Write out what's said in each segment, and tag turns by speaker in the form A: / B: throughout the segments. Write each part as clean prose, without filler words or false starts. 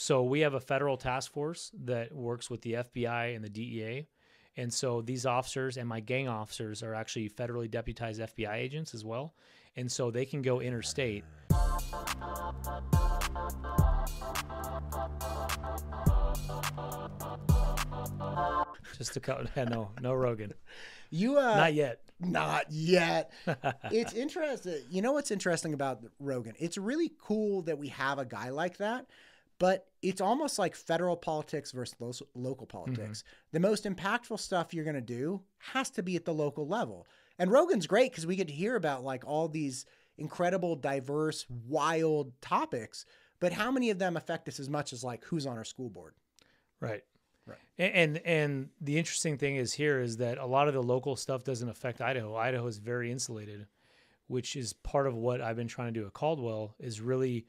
A: So we have a federal task force that works with the FBI and the DEA. And so these officers and my gang officers are actually federally deputized FBI agents as well. And so they can go interstate. Just to cut, no Rogan. Not yet.
B: Not yet. It's interesting. You know what's interesting about Rogan? It's really cool that we have a guy like that, but it's almost like federal politics versus local politics. The most impactful stuff you're going to do has to be at the local level. And Rogan's great because we get to hear about like all these incredible, diverse, wild topics, but how many of them affect us as much as like who's on our school board?
A: Right. And the interesting thing is here is that a lot of the local stuff doesn't affect Idaho. Idaho is very insulated, which is part of what I've been trying to do at Caldwell, is really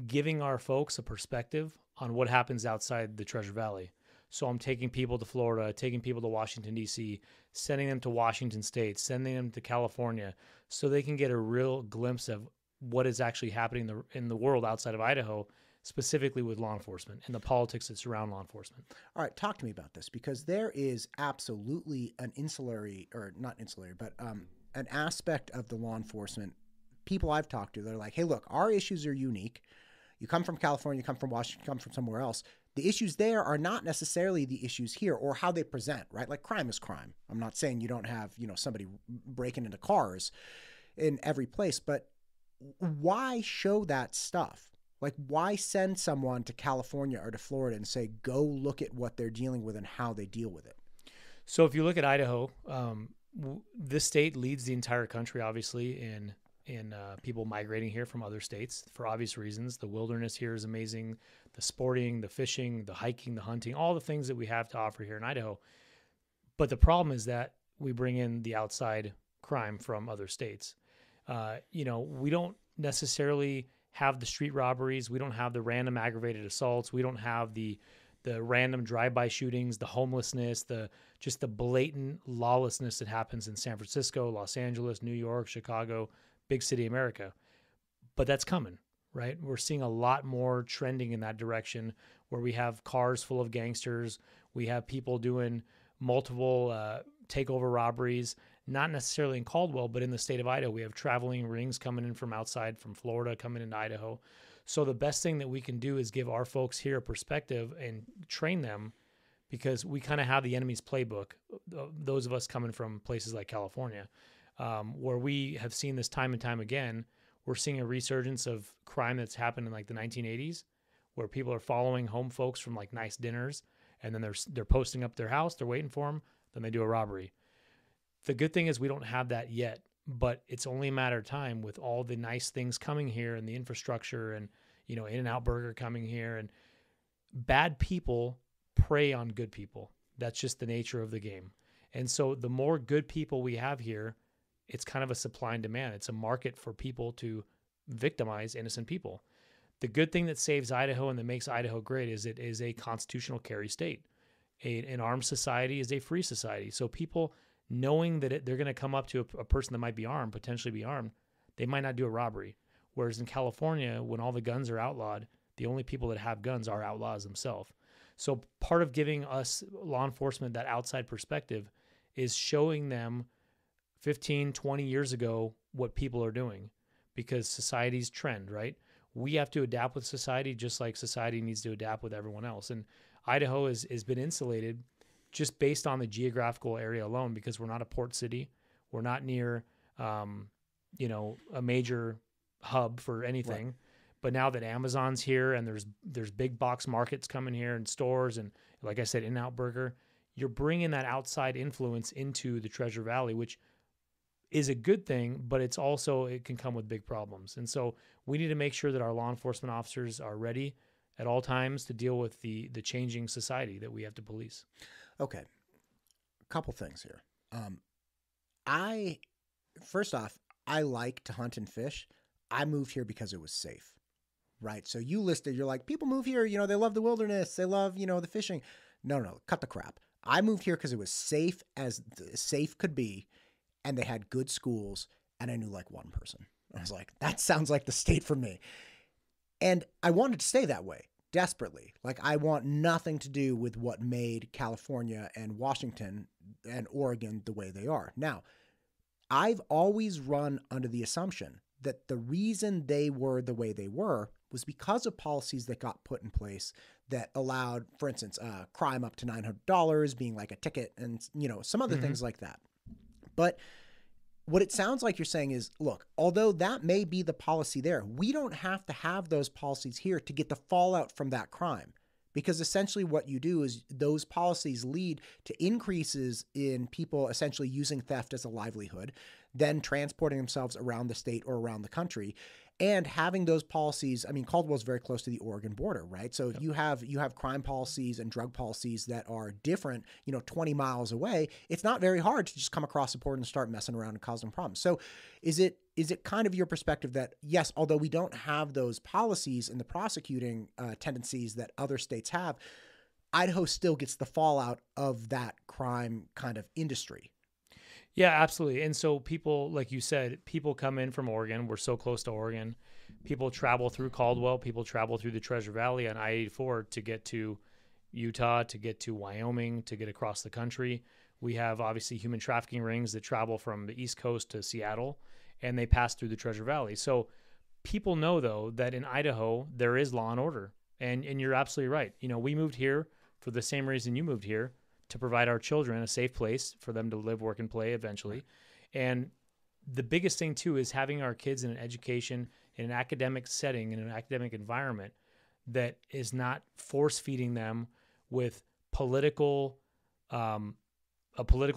A: giving our folks a perspective on what happens outside the Treasure Valley. So I'm taking people to Florida, taking people to Washington, D.C., sending them to Washington State, sending them to California, so they can get a real glimpse of what is actually happening in the world outside of Idaho, specifically with law enforcement and the politics that surround law enforcement.
B: All right, talk to me about this, because there is absolutely an an aspect of the law enforcement people I've talked to. They're like, hey, look, our issues are unique. You come from California, you come from Washington, you come from somewhere else. The issues there are not necessarily the issues here or how they present, right? Like crime is crime. I'm not saying you don't have, somebody breaking into cars in every place, but why show that stuff? Like, why send someone to California or to Florida and say, go look at what they're dealing with and how they deal with it?
A: So if you look at Idaho, this state leads the entire country, obviously, in people migrating here from other states for obvious reasons. The wilderness here is amazing. The sporting, the fishing, the hiking, the hunting, all the things that we have to offer here in Idaho. But the problem is that we bring in the outside crime from other states. We don't necessarily have the street robberies. We don't have the random aggravated assaults. We don't have the random drive-by shootings, the homelessness, just the blatant lawlessness that happens in San Francisco, Los Angeles, New York, Chicago, big city America. But that's coming, right? We're seeing a lot more trending in that direction, where we have cars full of gangsters. We have people doing multiple takeover robberies, not necessarily in Caldwell, but in the state of Idaho. We have traveling rings coming in from outside, from Florida, coming into Idaho. So the best thing that we can do is give our folks here a perspective and train them, because we kind of have the enemy's playbook, those of us coming from places like California, where we have seen this time and time again. We're seeing a resurgence of crime that's happened in like the 1980s, where people are following home folks from like nice dinners, and then they're posting up their house, they're waiting for them, then they do a robbery. The good thing is we don't have that yet, but it's only a matter of time with all the nice things coming here and the infrastructure and, In-N-Out Burger coming here, and bad people prey on good people. That's just the nature of the game. And so the more good people we have here, it's kind of a supply and demand. It's a market for people to victimize innocent people. The good thing that saves Idaho and that makes Idaho great is it is a constitutional carry state. An armed society is a free society. So people, knowing that they're going to come up to a person that might be armed, potentially be armed, they might not do a robbery. Whereas in California, when all the guns are outlawed, the only people that have guns are outlaws themselves. So part of giving us law enforcement that outside perspective is showing them 15, 20 years ago what people are doing, because society's trend, right? We have to adapt with society just like society needs to adapt with everyone else. And Idaho has been insulated just based on the geographical area alone, because we're not a port city. We're not near, a major hub for anything. Right. But now that Amazon's here and there's big box markets coming here and stores, and like I said, In-N-Out Burger, you're bringing that outside influence into the Treasure Valley, which is a good thing, but it can come with big problems. And so we need to make sure that our law enforcement officers are ready at all times to deal with the changing society that we have to police.
B: Okay. A couple things here. First off, I like to hunt and fish. I moved here because it was safe, right? So you're like, people move here, they love the wilderness. They love, the fishing. No, cut the crap. I moved here because it was safe as safe could be. And they had good schools, and I knew like one person. I was like, that sounds like the state for me. And I wanted to stay that way. desperately. Like, I want nothing to do with what made California and Washington and Oregon the way they are. Now, I've always run under the assumption that the reason they were the way they were was because of policies that got put in place that allowed, for instance, crime up to $900 being like a ticket and, some other things like that. But what it sounds like you're saying is, look, although that may be the policy there, we don't have to have those policies here to get the fallout from that crime. Because essentially what you do is those policies lead to increases in people essentially using theft as a livelihood, then transporting themselves around the state or around the country, and having those policies. I mean, Caldwell's very close to the Oregon border, right? So you have crime policies and drug policies that are different, 20 miles away. It's not very hard to just come across the border and start messing around and causing problems. So is it kind of your perspective that, yes, although we don't have those policies and the prosecuting tendencies that other states have, Idaho still gets the fallout of that crime kind of industry?
A: Yeah, absolutely. And so people, like you said, people come in from Oregon. We're so close to Oregon. People travel through Caldwell. People travel through the Treasure Valley on I-84 to get to Utah, to get to Wyoming, to get across the country. We have obviously human trafficking rings that travel from the East Coast to Seattle, and they pass through the Treasure Valley. So people know, though, that in Idaho, there is law and order. And you're absolutely right. We moved here for the same reason you moved here, to provide our children a safe place for them to live, work, and play eventually. And the biggest thing, too, is having our kids in an education, in an academic setting, in an academic environment that is not force-feeding them with a political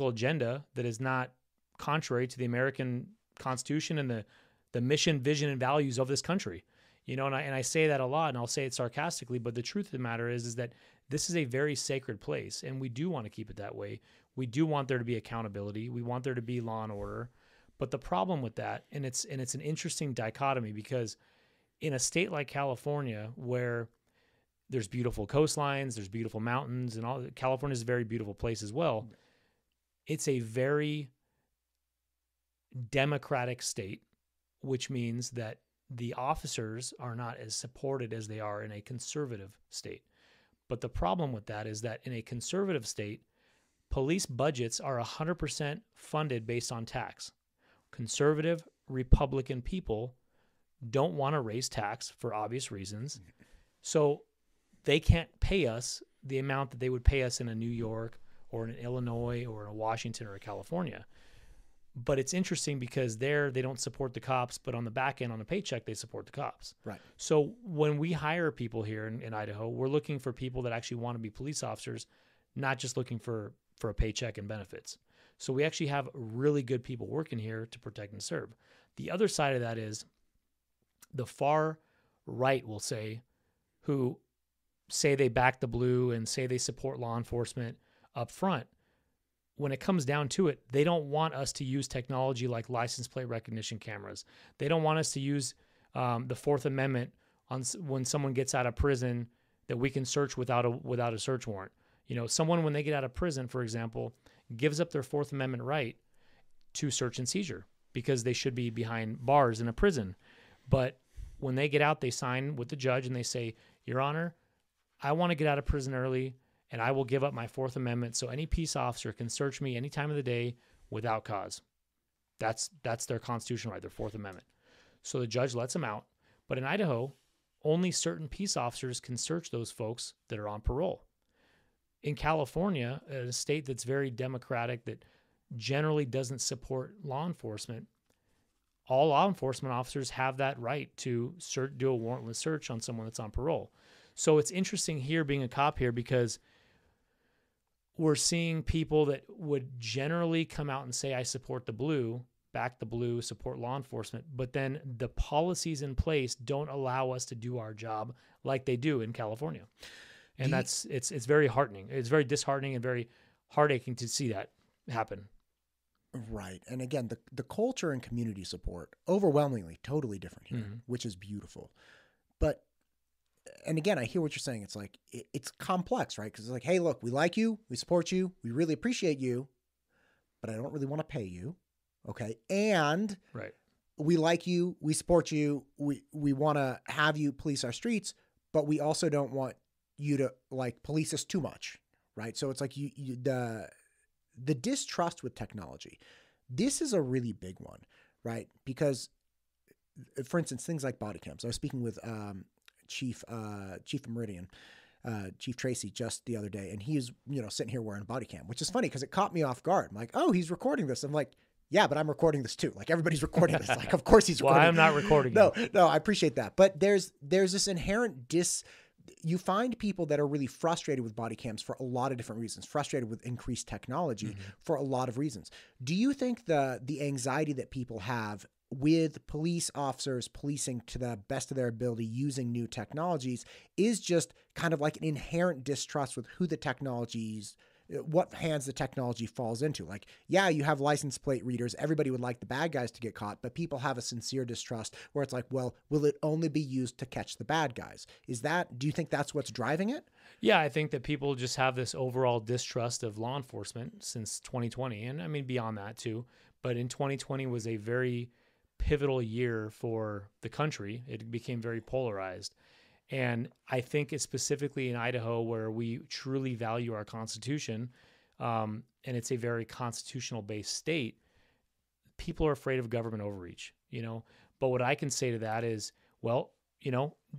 A: agenda that is not contrary to the American Constitution and the mission, vision, and values of this country. And I say that a lot, and I'll say it sarcastically, but the truth of the matter is that this is a very sacred place, and we do want to keep it that way. We do want there to be accountability. We want there to be law and order. But the problem with that, and it's an interesting dichotomy, because in a state like California, where there's beautiful coastlines, there's beautiful mountains, and all, California is a very beautiful place as well. It's a very democratic state, which means that the officers are not as supported as they are in a conservative state. But the problem with that is that in a conservative state, police budgets are 100% funded based on tax. Conservative Republican people don't want to raise tax for obvious reasons. So they can't pay us the amount that they would pay us in a New York or in Illinois or in a Washington or a California. But it's interesting because there they don't support the cops, but on the back end, on a paycheck, they support the cops.
B: Right.
A: So when we hire people here in Idaho, we're looking for people that actually want to be police officers, not just looking for a paycheck and benefits. So we actually have really good people working here to protect and serve. The other side of that is the far right will say, who say they back the blue and say they support law enforcement up front. When it comes down to it, they don't want us to use technology like license plate recognition cameras. They don't want us to use the Fourth Amendment on when someone gets out of prison, that we can search without a search warrant. Someone, when they get out of prison, for example, gives up their Fourth Amendment right to search and seizure because they should be behind bars in a prison. But when they get out, they sign with the judge and they say, "Your Honor, I want to get out of prison early, and I will give up my Fourth Amendment so any peace officer can search me any time of the day without cause." That's their constitutional right, their Fourth Amendment. So the judge lets them out. But in Idaho, only certain peace officers can search those folks that are on parole. In California, a state that's very democratic, that generally doesn't support law enforcement, all law enforcement officers have that right to do a warrantless search on someone that's on parole. So it's interesting here being a cop here, because we're seeing people that would generally come out and say, "I support the blue," back the blue, support law enforcement, but then the policies in place don't allow us to do our job like they do in California. And it's very heartening. It's very disheartening and very heartaching to see that happen.
B: Right. And again, the culture and community support, overwhelmingly totally different here, which is beautiful. But and again, I hear what you're saying. It's like, it's complex, right? Because it's like, hey, look, we like you, we support you, we really appreciate you, but I don't really want to pay you. Okay. And
A: right,
B: we like you, we support you, we want to have you police our streets, but we also don't want you to like police us too much, right? So it's like the distrust with technology. This is a really big one, right? Because, for instance, things like body cams. I was speaking with Chief of Meridian, Chief Tracy, just the other day, and he's sitting here wearing a body cam, which is funny because it caught me off guard. I'm like, oh, he's recording this. I'm like, yeah, but I'm recording this too. Like everybody's recording this. Like, of course he's recording.
A: Well, I'm not recording.
B: No, I appreciate that, but there's this inherent you find people that are really frustrated with body cams for a lot of different reasons, frustrated with increased technology for a lot of reasons. Do you think the anxiety that people have with police officers policing to the best of their ability using new technologies is just kind of like an inherent distrust with who the technologies, what hands the technology falls into? Like, yeah, you have license plate readers. Everybody would like the bad guys to get caught, but people have a sincere distrust where it's like, well, will it only be used to catch the bad guys? Do you think that's what's driving it?
A: Yeah, I think that people just have this overall distrust of law enforcement since 2020. And I mean, beyond that too, but in 2020 was a very pivotal year for the country. It became very polarized. And I think it's specifically in Idaho where we truly value our Constitution, and it's a very constitutional-based state, people are afraid of government overreach, But what I can say to that is, well,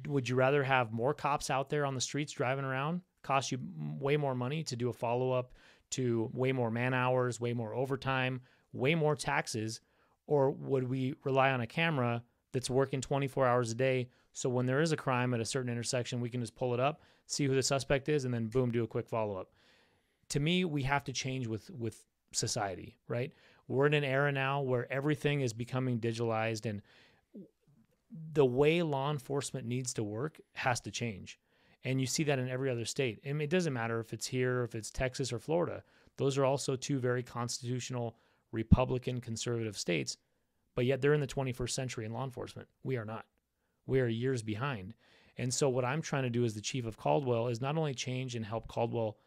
A: would you rather have more cops out there on the streets driving around, cost you way more money to do a follow-up, to way more man hours, way more overtime, way more taxes, or would we rely on a camera that's working 24 hours a day, so when there is a crime at a certain intersection, we can just pull it up, see who the suspect is, and then boom, do a quick follow-up? To me, we have to change with society, right? We're in an era now where everything is becoming digitalized, and the way law enforcement needs to work has to change. And you see that in every other state. And it doesn't matter if it's here, if it's Texas or Florida. Those are also two very constitutional, Republican, conservative states, but yet they're in the 21st century in law enforcement. We are not. We are years behind. And so what I'm trying to do as the chief of Caldwell is not only change and help Caldwell,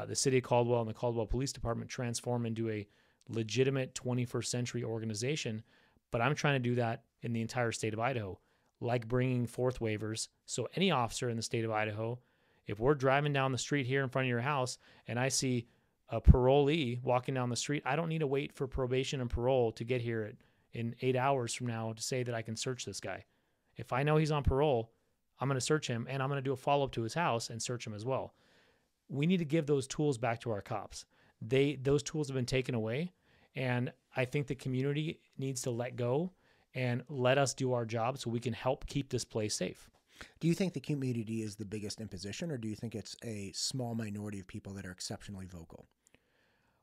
A: the City of Caldwell and the Caldwell Police Department transform into a legitimate 21st century organization, but I'm trying to do that in the entire state of Idaho, like bringing forth waivers. So any officer in the state of Idaho, if we're driving down the street here in front of your house and I see a parolee walking down the street, I don't need to wait for probation and parole to get here in 8 hours from now to say that I can search this guy. If I know he's on parole, I'm going to search him, and I'm going to do a follow-up to his house and search him as well. We need to give those tools back to our cops. Those tools have been taken away, and I think the community needs to let go and let us do our job so we can help keep this place safe.
B: Do you think the community is the biggest imposition, or do you think it's a small minority of people that are exceptionally vocal?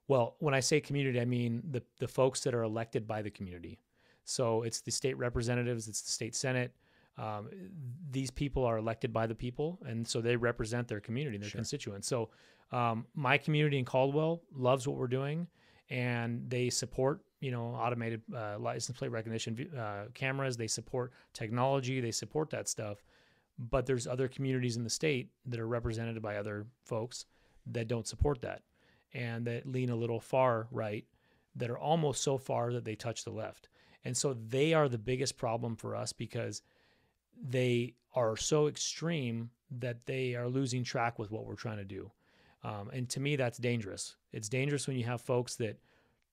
A: Well, when I say community, I mean the folks that are elected by the community. So it's the state representatives, it's the state senate. These people are elected by the people, and so they represent their community, their constituents. So my community in Caldwell loves what we're doing, and they support, automated license plate recognition cameras. They support technology. They support that stuff. But there's other communities in the state that are represented by other folks that don't support that, and that lean a little far right, that are almost so far that they touch the left. And so they are the biggest problem for us because they are so extreme that they are losing track with what we're trying to do. And to me, that's dangerous. It's dangerous when you have folks that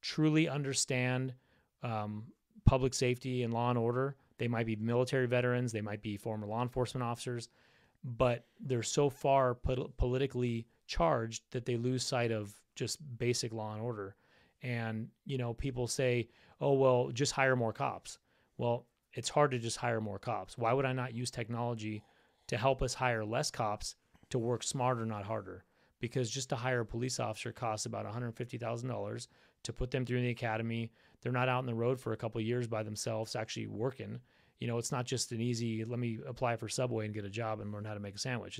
A: truly understand public safety and law and order. They might be military veterans. They might be former law enforcement officers, but they're so far politically charged that they lose sight of just basic law and order. And, people say, oh, well, just hire more cops. Well, it's hard to just hire more cops. Why would I not use technology to help us hire less cops to work smarter, not harder? Because just to hire a police officer costs about $150,000 to put them through the academy. They're not out on the road for a couple of years by themselves actually working. It's not just an easy, let me apply for Subway and get a job and learn how to make a sandwich.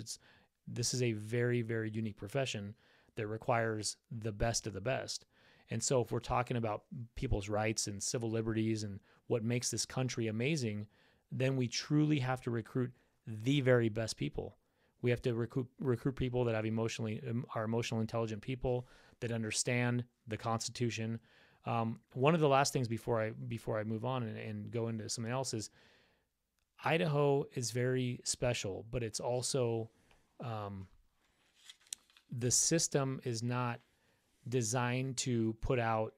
A: This is a very, very unique profession that requires the best of the best. And so if we're talking about people's rights and civil liberties and what makes this country amazing, then we truly have to recruit the very best people. We have to recruit people that are emotionally intelligent people that understand the Constitution. One of the last things before I move on and go into something else is Idaho is very special, but it's also the system is not designed to put out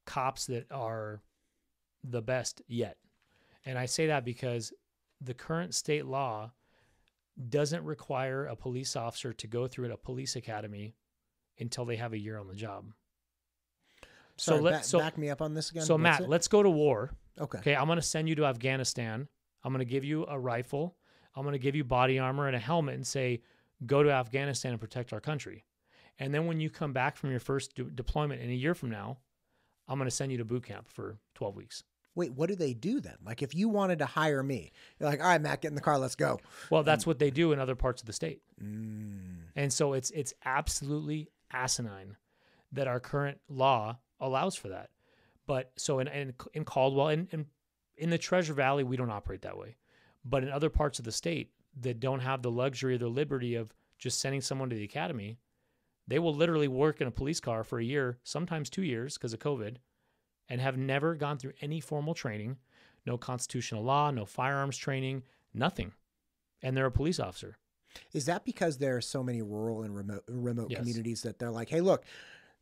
A: cops that are the best yet. And I say that because the current state law doesn't require a police officer to go through a police academy until they have a year on the job.
B: Sorry, back me up on this again.
A: So Matt, let's go to war.
B: Okay.
A: I'm going to send you to Afghanistan. I'm going to give you a rifle. I'm going to give you body armor and a helmet and say, go to Afghanistan and protect our country. And then when you come back from your first deployment in a year from now, I'm going to send you to boot camp for 12 weeks.
B: Wait, what do they do then? Like if you wanted to hire me, you're like, all right, Matt, get in the car, let's go.
A: Well, that's what they do in other parts of the state. And so it's absolutely asinine that our current law allows for that. But so in Caldwell and in the Treasure Valley, we don't operate that way. But in other parts of the state that don't have the luxury or the liberty of just sending someone to the academy, they will literally work in a police car for a year, sometimes 2 years because of COVID, and have never gone through any formal training, no constitutional law, no firearms training, nothing. And they're a police officer.
B: Is that because there are so many rural and remote
A: Yes.
B: communities that they're like, hey, look,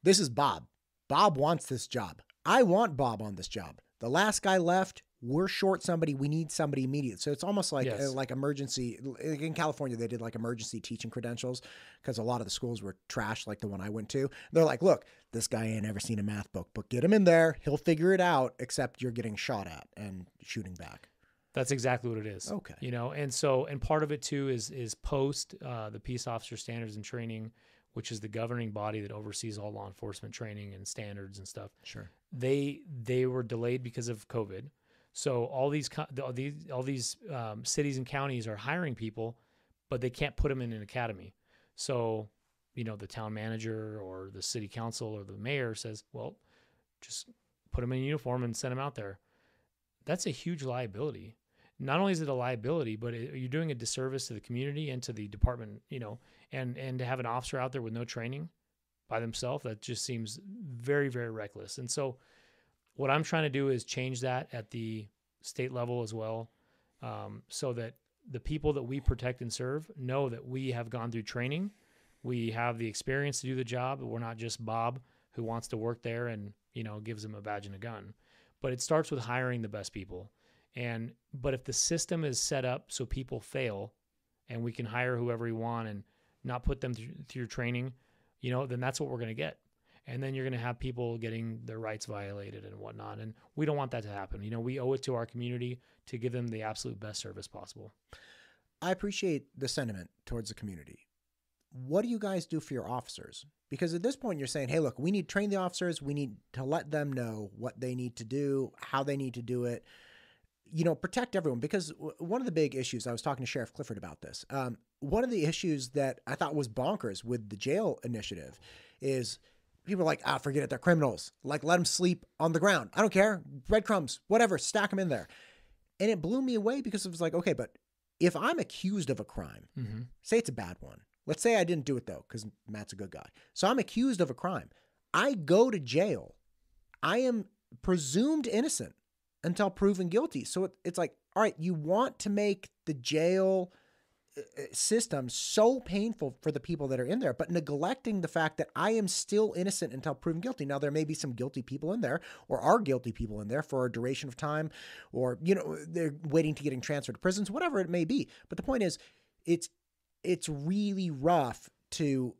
B: this is Bob. Bob wants this job. I want Bob on this job. The last guy left. We're short somebody. We need somebody immediate. So it's almost like
A: Yes.
B: like emergency. In California, they did like emergency teaching credentials because a lot of the schools were trash, like the one I went to. They're like, look, this guy ain't ever seen a math book, but get him in there. He'll figure it out, except you're getting shot at and shooting back.
A: That's exactly what it is.
B: Okay.
A: You know, and part of it too is post the Peace Officer Standards and Training, which is the governing body that oversees all law enforcement training and standards and stuff.
B: Sure.
A: They were delayed because of COVID. So all these cities and counties are hiring people, but they can't put them in an academy. So, you know, the town manager or the city council or the mayor says, well, just put them in uniform and send them out there. That's a huge liability. Not only is it a liability, but you're doing a disservice to the community and to the department, you know, and to have an officer out there with no training by themselves, that just seems very, very reckless. And so what I'm trying to do is change that at the state level as well, so that the people that we protect and serve know that we have gone through training. We have the experience to do the job. We're not just Bob who wants to work there and, you know, gives them a badge and a gun. But it starts with hiring the best people. But if the system is set up so people fail and we can hire whoever we want and not put them through training, you know, then that's what we're going to get. And then you're going to have people getting their rights violated and whatnot. And we don't want that to happen. You know, we owe it to our community to give them the absolute best service possible.
B: I appreciate the sentiment towards the community. What do you guys do for your officers? Because at this point you're saying, hey, look, we need to train the officers. We need to let them know what they need to do, how they need to do it, you know, protect everyone. Because one of the big issues, I was talking to Sheriff Clifford about this. One of the issues that I thought was bonkers with the jail initiative is people are like, forget it. They're criminals. Like, let them sleep on the ground. I don't care. Breadcrumbs, whatever, stack them in there. And it blew me away because it was like, okay, but if I'm accused of a crime, say it's a bad one. Let's say I didn't do it though, because Matt's a good guy. So I'm accused of a crime. I go to jail. I am presumed innocent until proven guilty. So it's like, all right, you want to make the jail system so painful for the people that are in there, but neglecting the fact that I am still innocent until proven guilty. Now, there may be some guilty people in there or are guilty people in there for a duration of time, or, you know, they're waiting to getting transferred to prisons, whatever it may be. But the point is, it's really rough to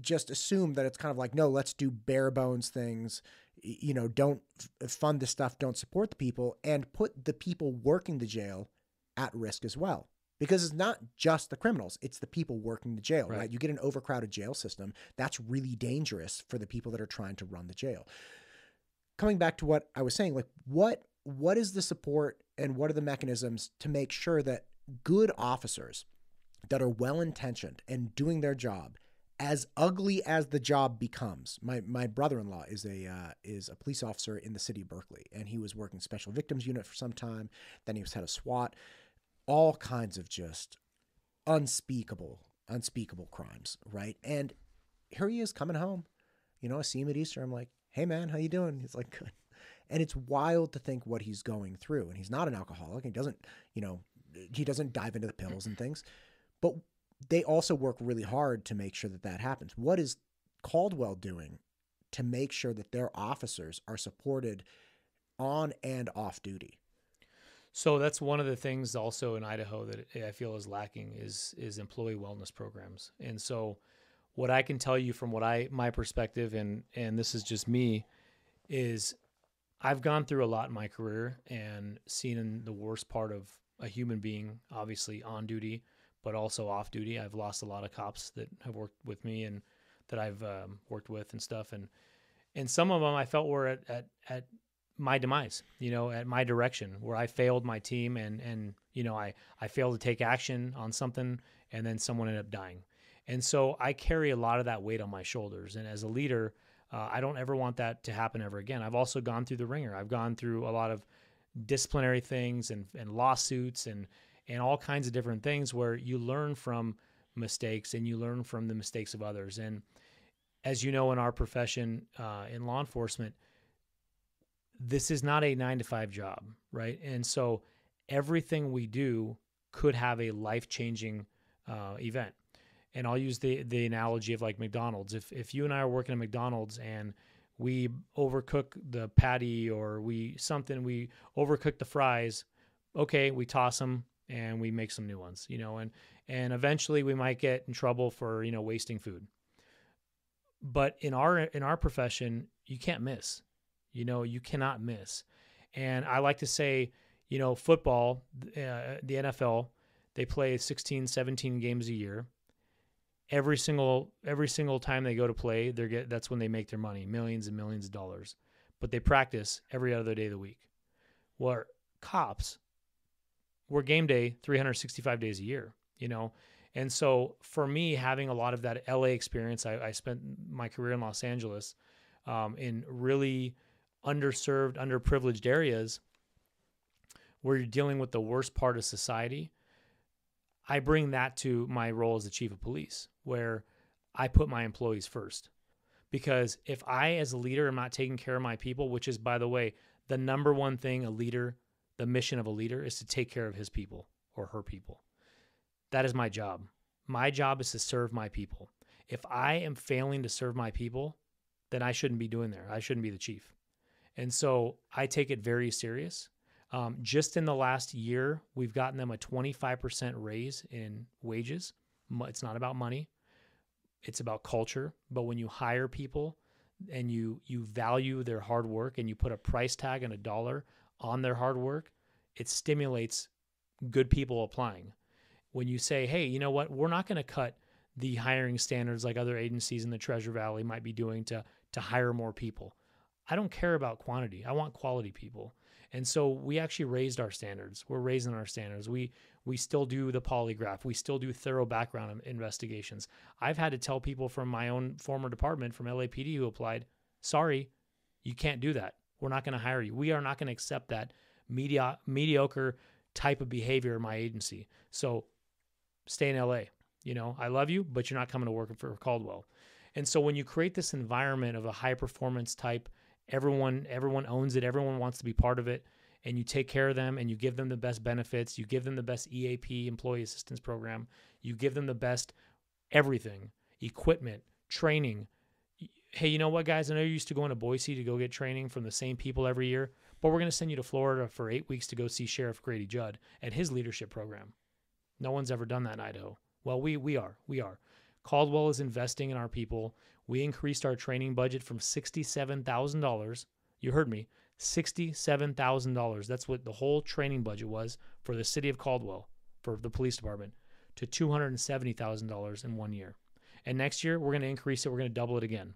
B: just assume that it's kind of like, no, let's do bare bones things, you know, don't fund the stuff, don't support the people, and put the people working the jail at risk as well. Because it's not just the criminals, it's the people working the jail, right? You get an overcrowded jail system, that's really dangerous for the people that are trying to run the jail. Coming back to what I was saying, like what is the support and what are the mechanisms to make sure that good officers that are well-intentioned and doing their job, as ugly as the job becomes. My brother-in-law is a police officer in the city of Berkeley, and he was working special victims unit for some time. Then he was head of SWAT. All kinds of just unspeakable crimes, right? And here he is coming home. You know, I see him at Easter. I'm like, hey, man, how you doing? He's like, good. And it's wild to think what he's going through. And he's not an alcoholic. He doesn't, he doesn't dive into the pills and things. But they also work really hard to make sure that that happens. What is Caldwell doing to make sure that their officers are supported on and off duty?
A: So that's one of the things also in Idaho that I feel is lacking is employee wellness programs. And so what I can tell you from my perspective, and this is just me, is I've gone through a lot in my career and seen the worst part of a human being, obviously on duty, but also off duty. I've lost a lot of cops that have worked with me and that I've worked with and stuff. And some of them I felt were at my demise, at my direction, where I failed my team and I failed to take action on something, and then someone ended up dying. And so I carry a lot of that weight on my shoulders. And as a leader, I don't ever want that to happen ever again. I've also gone through the ringer. I've gone through a lot of disciplinary things and lawsuits and all kinds of different things where you learn from mistakes and you learn from the mistakes of others. And as you know, in our profession, in law enforcement, this is not a 9-to-5 job, right? And so everything we do could have a life-changing event. And I'll use the analogy of like McDonald's. If you and I are working at McDonald's and we overcook the patty or we overcook the fries, okay, we toss them and we make some new ones, and eventually we might get in trouble for, wasting food. But in our profession, you can't miss. You cannot miss. And I like to say, football, the NFL, they play 16, 17 games a year. Every single time they go to play, that's when they make their money, millions and millions of dollars. But they practice every other day of the week. Where cops, we're game day 365 days a year, And so for me, having a lot of that LA experience, I spent my career in Los Angeles in really underserved, underprivileged areas where you're dealing with the worst part of society. I bring that to my role as the chief of police, where I put my employees first. Because if I, as a leader, am not taking care of my people, which is, by the way, the number one thing the mission of a leader is to take care of his people or her people. That is my job. My job is to serve my people. If I am failing to serve my people, then I shouldn't be doing there. I shouldn't be the chief. And so I take it very serious. Just in the last year, we've gotten them a 25% raise in wages. It's not about money. It's about culture. But when you hire people and you value their hard work and you put a price tag and $1 on their hard work, it stimulates good people applying. When you say, hey, you know what, we're not going to cut the hiring standards like other agencies in the Treasure Valley might be doing to hire more people. I don't care about quantity. I want quality people. And so we actually raised our standards. We're raising our standards. We still do the polygraph. We still do thorough background investigations. I've had to tell people from my own former department, from LAPD who applied, sorry, you can't do that. We're not going to hire you. We are not going to accept that mediocre type of behavior in my agency. So stay in LA. I love you, but you're not coming to work for Caldwell. And so when you create this environment of a high performance type, everyone owns it, everyone wants to be part of it, and you take care of them and you give them the best benefits, you give them the best EAP, employee assistance program, you give them the best everything, equipment, training. Hey, you know what, guys? I know you're used to going to Boise to go get training from the same people every year, but we're going to send you to Florida for 8 weeks to go see Sheriff Grady Judd at his leadership program. No one's ever done that in Idaho. Well, we are. Caldwell is investing in our people. We increased our training budget from $67,000. You heard me, $67,000. That's what the whole training budget was for the City of Caldwell, for the police department, to $270,000 in 1 year. And next year, we're going to increase it. We're going to double it again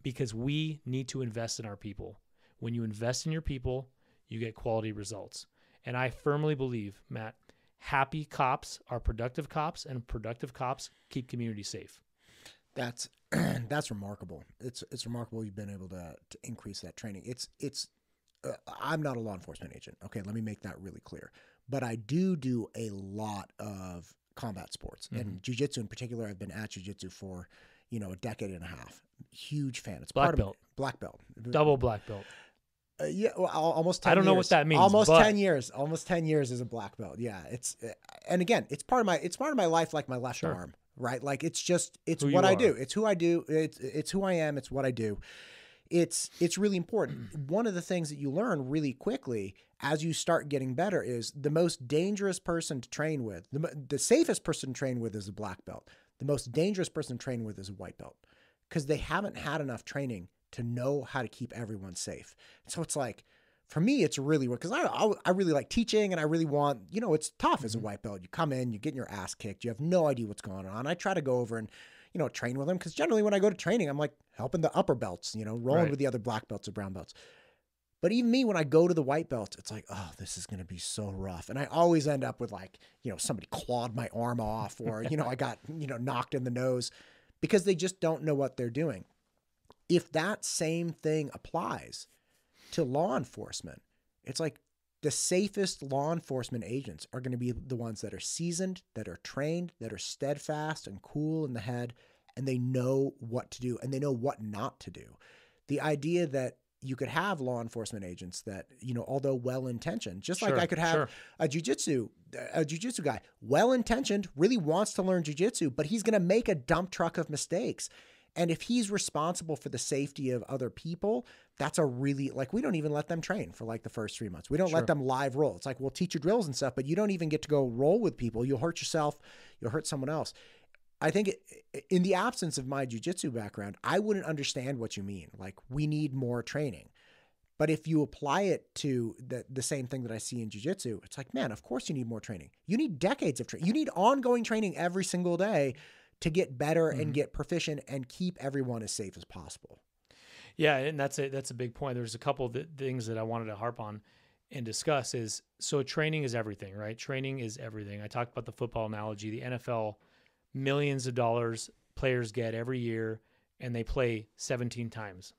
A: because we need to invest in our people. When you invest in your people, you get quality results. And I firmly believe, Matt, happy cops are productive cops, and productive cops keep communities safe.
B: That's remarkable. It's remarkable you've been able to increase that training. I'm not a law enforcement agent. Okay, let me make that really clear. But I do a lot of combat sports and jiu-jitsu in particular. I've been at jiu-jitsu for a decade and a half. Huge fan. It's
A: black belt,
B: black belt,
A: double black belt.
B: Yeah, well, almost 10
A: I don't
B: years.
A: know what that means.
B: Almost
A: but
B: 10 years. Almost 10 years as a black belt. Yeah, and again, it's part of my life, like my left
A: Sure.
B: arm, right? Like it's
A: Who
B: what
A: you
B: I
A: are.
B: do. It's who I do. It's who I am. It's what I do. It's really important. One of the things that you learn really quickly as you start getting better is the most dangerous person to train with. The safest person to train with is a black belt. The most dangerous person to train with is a white belt, because they haven't had enough training to know how to keep everyone safe. So it's like, for me, it's really, because I really like teaching, and I really want, it's tough as a white belt. You come in, you're getting your ass kicked. You have no idea what's going on. I try to go over and, train with them, because generally when I go to training, I'm like helping the upper belts, rolling with the other black belts or brown belts. But even me, when I go to the white belts, it's like, oh, this is going to be so rough. And I always end up with like, somebody clawed my arm off, or, I got, knocked in the nose, because they just don't know what they're doing. If that same thing applies to law enforcement, it's like the safest law enforcement agents are going to be the ones that are seasoned, that are trained, that are steadfast and cool in the head, and they know what to do and they know what not to do. The idea that you could have law enforcement agents that, although well-intentioned, just like I could have a jiu-jitsu guy, well-intentioned, really wants to learn jiu-jitsu, but he's going to make a dump truck of mistakes. And if he's responsible for the safety of other people, that's a really, like, we don't even let them train for like the first 3 months. We don't let them live roll. It's like, we'll teach you drills and stuff, but you don't even get to go roll with people. You'll hurt yourself. You'll hurt someone else. I think in the absence of my jiu-jitsu background, I wouldn't understand what you mean. Like, we need more training. But if you apply it to the same thing that I see in jiu-jitsu, it's like, man, of course you need more training. You need decades of training. You need ongoing training every single day to get better and get proficient and keep everyone as safe as possible.
A: Yeah, and that's a big point. There's a couple of things that I wanted to harp on and discuss is, so training is everything, right? Training is everything. I talked about the football analogy. The NFL, millions of dollars players get every year, and they play 17 times.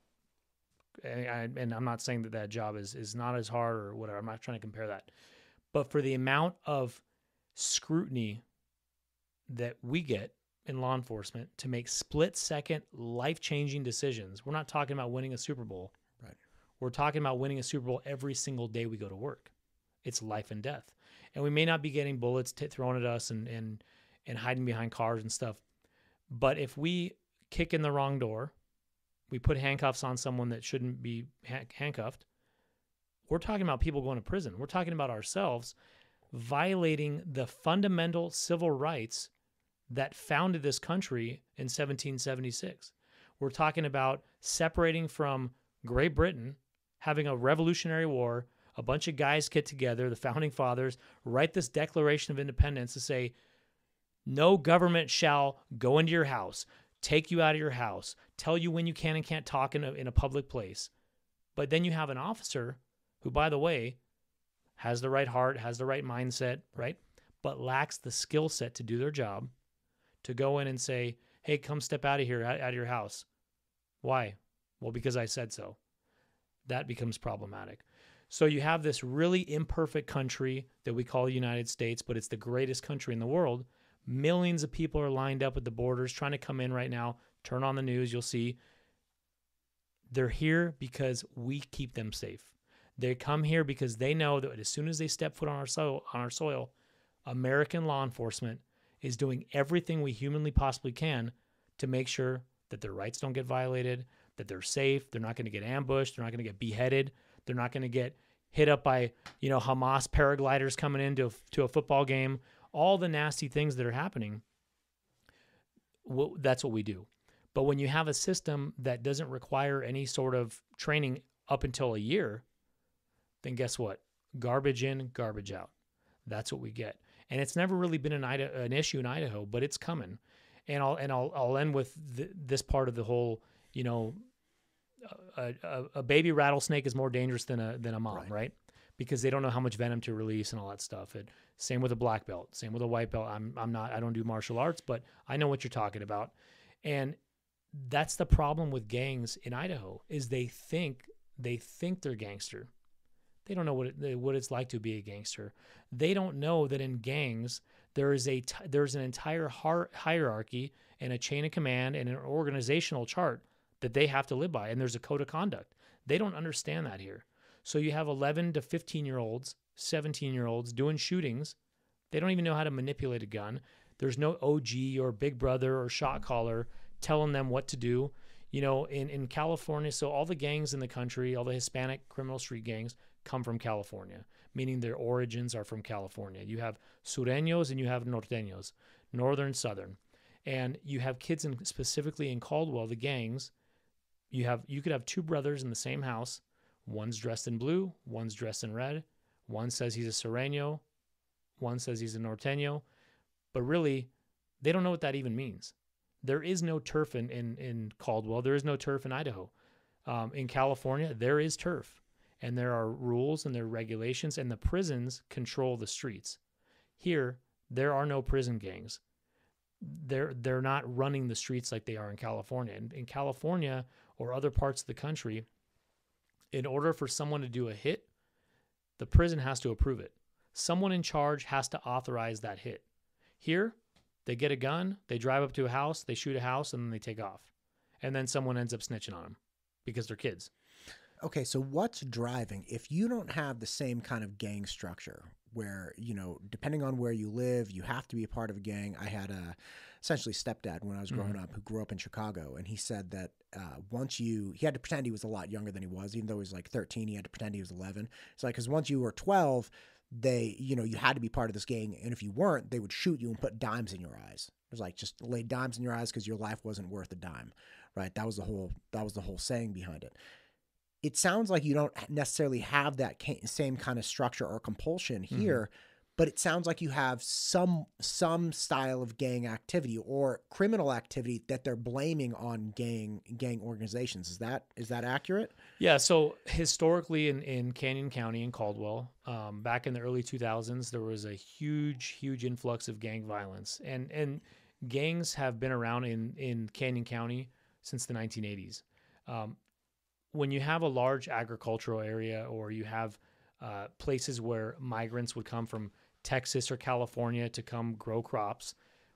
A: And I'm not saying that job is not as hard or whatever. I'm not trying to compare that. But for the amount of scrutiny that we get in law enforcement to make split-second, life-changing decisions. We're not talking about winning a Super Bowl.
B: Right.
A: We're talking about winning a Super Bowl every single day we go to work. It's life and death. And we may not be getting bullets thrown at us and hiding behind cars and stuff. But if we kick in the wrong door, we put handcuffs on someone that shouldn't be handcuffed, we're talking about people going to prison. We're talking about ourselves violating the fundamental civil rights that founded this country in 1776. We're talking about separating from Great Britain, having a Revolutionary War, a bunch of guys get together, the founding fathers, write this Declaration of Independence to say, no government shall go into your house, take you out of your house, tell you when you can and can't talk in a public place. But then you have an officer who, by the way, has the right heart, has the right mindset, right? But lacks the skill set to do their job, to go in and say, hey, come step out of here, out of your house. Why? Well, because I said so. That becomes problematic. So you have this really imperfect country that we call the United States, but it's the greatest country in the world. Millions of people are lined up at the borders trying to come in right now. Turn on the news, you'll see. They're here because we keep them safe. They come here because they know that as soon as they step foot on our soil, American law enforcement is doing everything we humanly possibly can to make sure that their rights don't get violated, that they're safe, they're not going to get ambushed, they're not going to get beheaded, they're not going to get hit up by, Hamas paragliders coming into a football game, all the nasty things that are happening. That's what we do. But when you have a system that doesn't require any sort of training up until a year, then guess what? Garbage in, garbage out. That's what we get. And it's never really been an issue in Idaho, but it's coming. And I'll end with this part of the whole, a baby rattlesnake is more dangerous than a mom, right? Because they don't know how much venom to release and all that stuff. Same with a black belt, same with a white belt. I don't do martial arts, but I know what you're talking about. And that's the problem with gangs in Idaho is they think they're gangster. They don't know what it's like to be a gangster. They don't know that in gangs there's an entire hierarchy and a chain of command and an organizational chart that they have to live by, and there's a code of conduct. They don't understand that here. So you have 11 to 15-year-olds, 17-year-olds doing shootings. They don't even know how to manipulate a gun. There's no OG or big brother or shot caller telling them what to do. You know, in California, so all the gangs in the country, all the Hispanic criminal street gangs come from California, meaning their origins are from California. You have sureños and you have norteños, northern, southern. And you have kids specifically in Caldwell, the gangs. You could have two brothers in the same house. One's dressed in blue, one's dressed in red. One says he's a sureño, one says he's a norteño. But really, they don't know what that even means. There is no turf in Caldwell. There is no turf in Idaho. In California, there is turf. And there are rules and there are regulations, and the prisons control the streets. Here, there are no prison gangs. They're not running the streets like they are in California. In California or other parts of the country, in order for someone to do a hit, the prison has to approve it. Someone in charge has to authorize that hit. Here, they get a gun, they drive up to a house, they shoot a house, and then they take off. And then someone ends up snitching on them because they're kids.
B: Okay, so what's driving? If you don't have the same kind of gang structure where, you know, depending on where you live, you have to be a part of a gang. I had a essentially stepdad when I was growing up who grew up in Chicago, and he said that he had to pretend he was a lot younger than he was. Even though he was like 13, he had to pretend he was 11. It's like, because once you were 12, you had to be part of this gang, and if you weren't, they would shoot you and put dimes in your eyes. It was like, just lay dimes in your eyes because your life wasn't worth a dime, right? That was the whole saying behind it. It sounds like you don't necessarily have that same kind of structure or compulsion here, but it sounds like you have some style of gang activity or criminal activity that they're blaming on gang organizations. Is that accurate?
A: Yeah. So historically in Canyon County in Caldwell, back in the early 2000s, there was a huge influx of gang violence, and gangs have been around in Canyon County since the 1980s. When you have a large agricultural area, or you have places where migrants would come from Texas or California to come grow crops,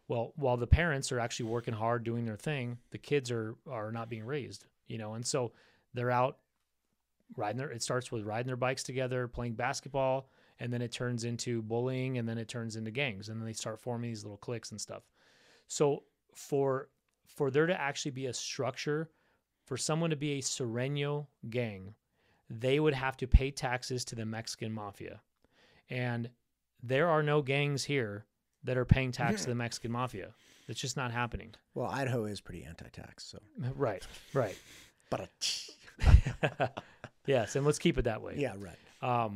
A: well, while the parents are actually working hard doing their thing, the kids are not being raised, you know, and so they're out it starts with riding their bikes together, playing basketball, and then it turns into bullying, and then it turns into gangs, and then they start forming these little cliques and stuff. So for there to actually be a structure, for someone to be a Sureño gang, they would have to pay taxes to the Mexican mafia. And there are no gangs here that are paying tax to the Mexican mafia. It's just not happening.
B: Well, Idaho is pretty anti-tax, so.
A: Right.
B: But
A: yes, and let's keep it that way.
B: Yeah, right.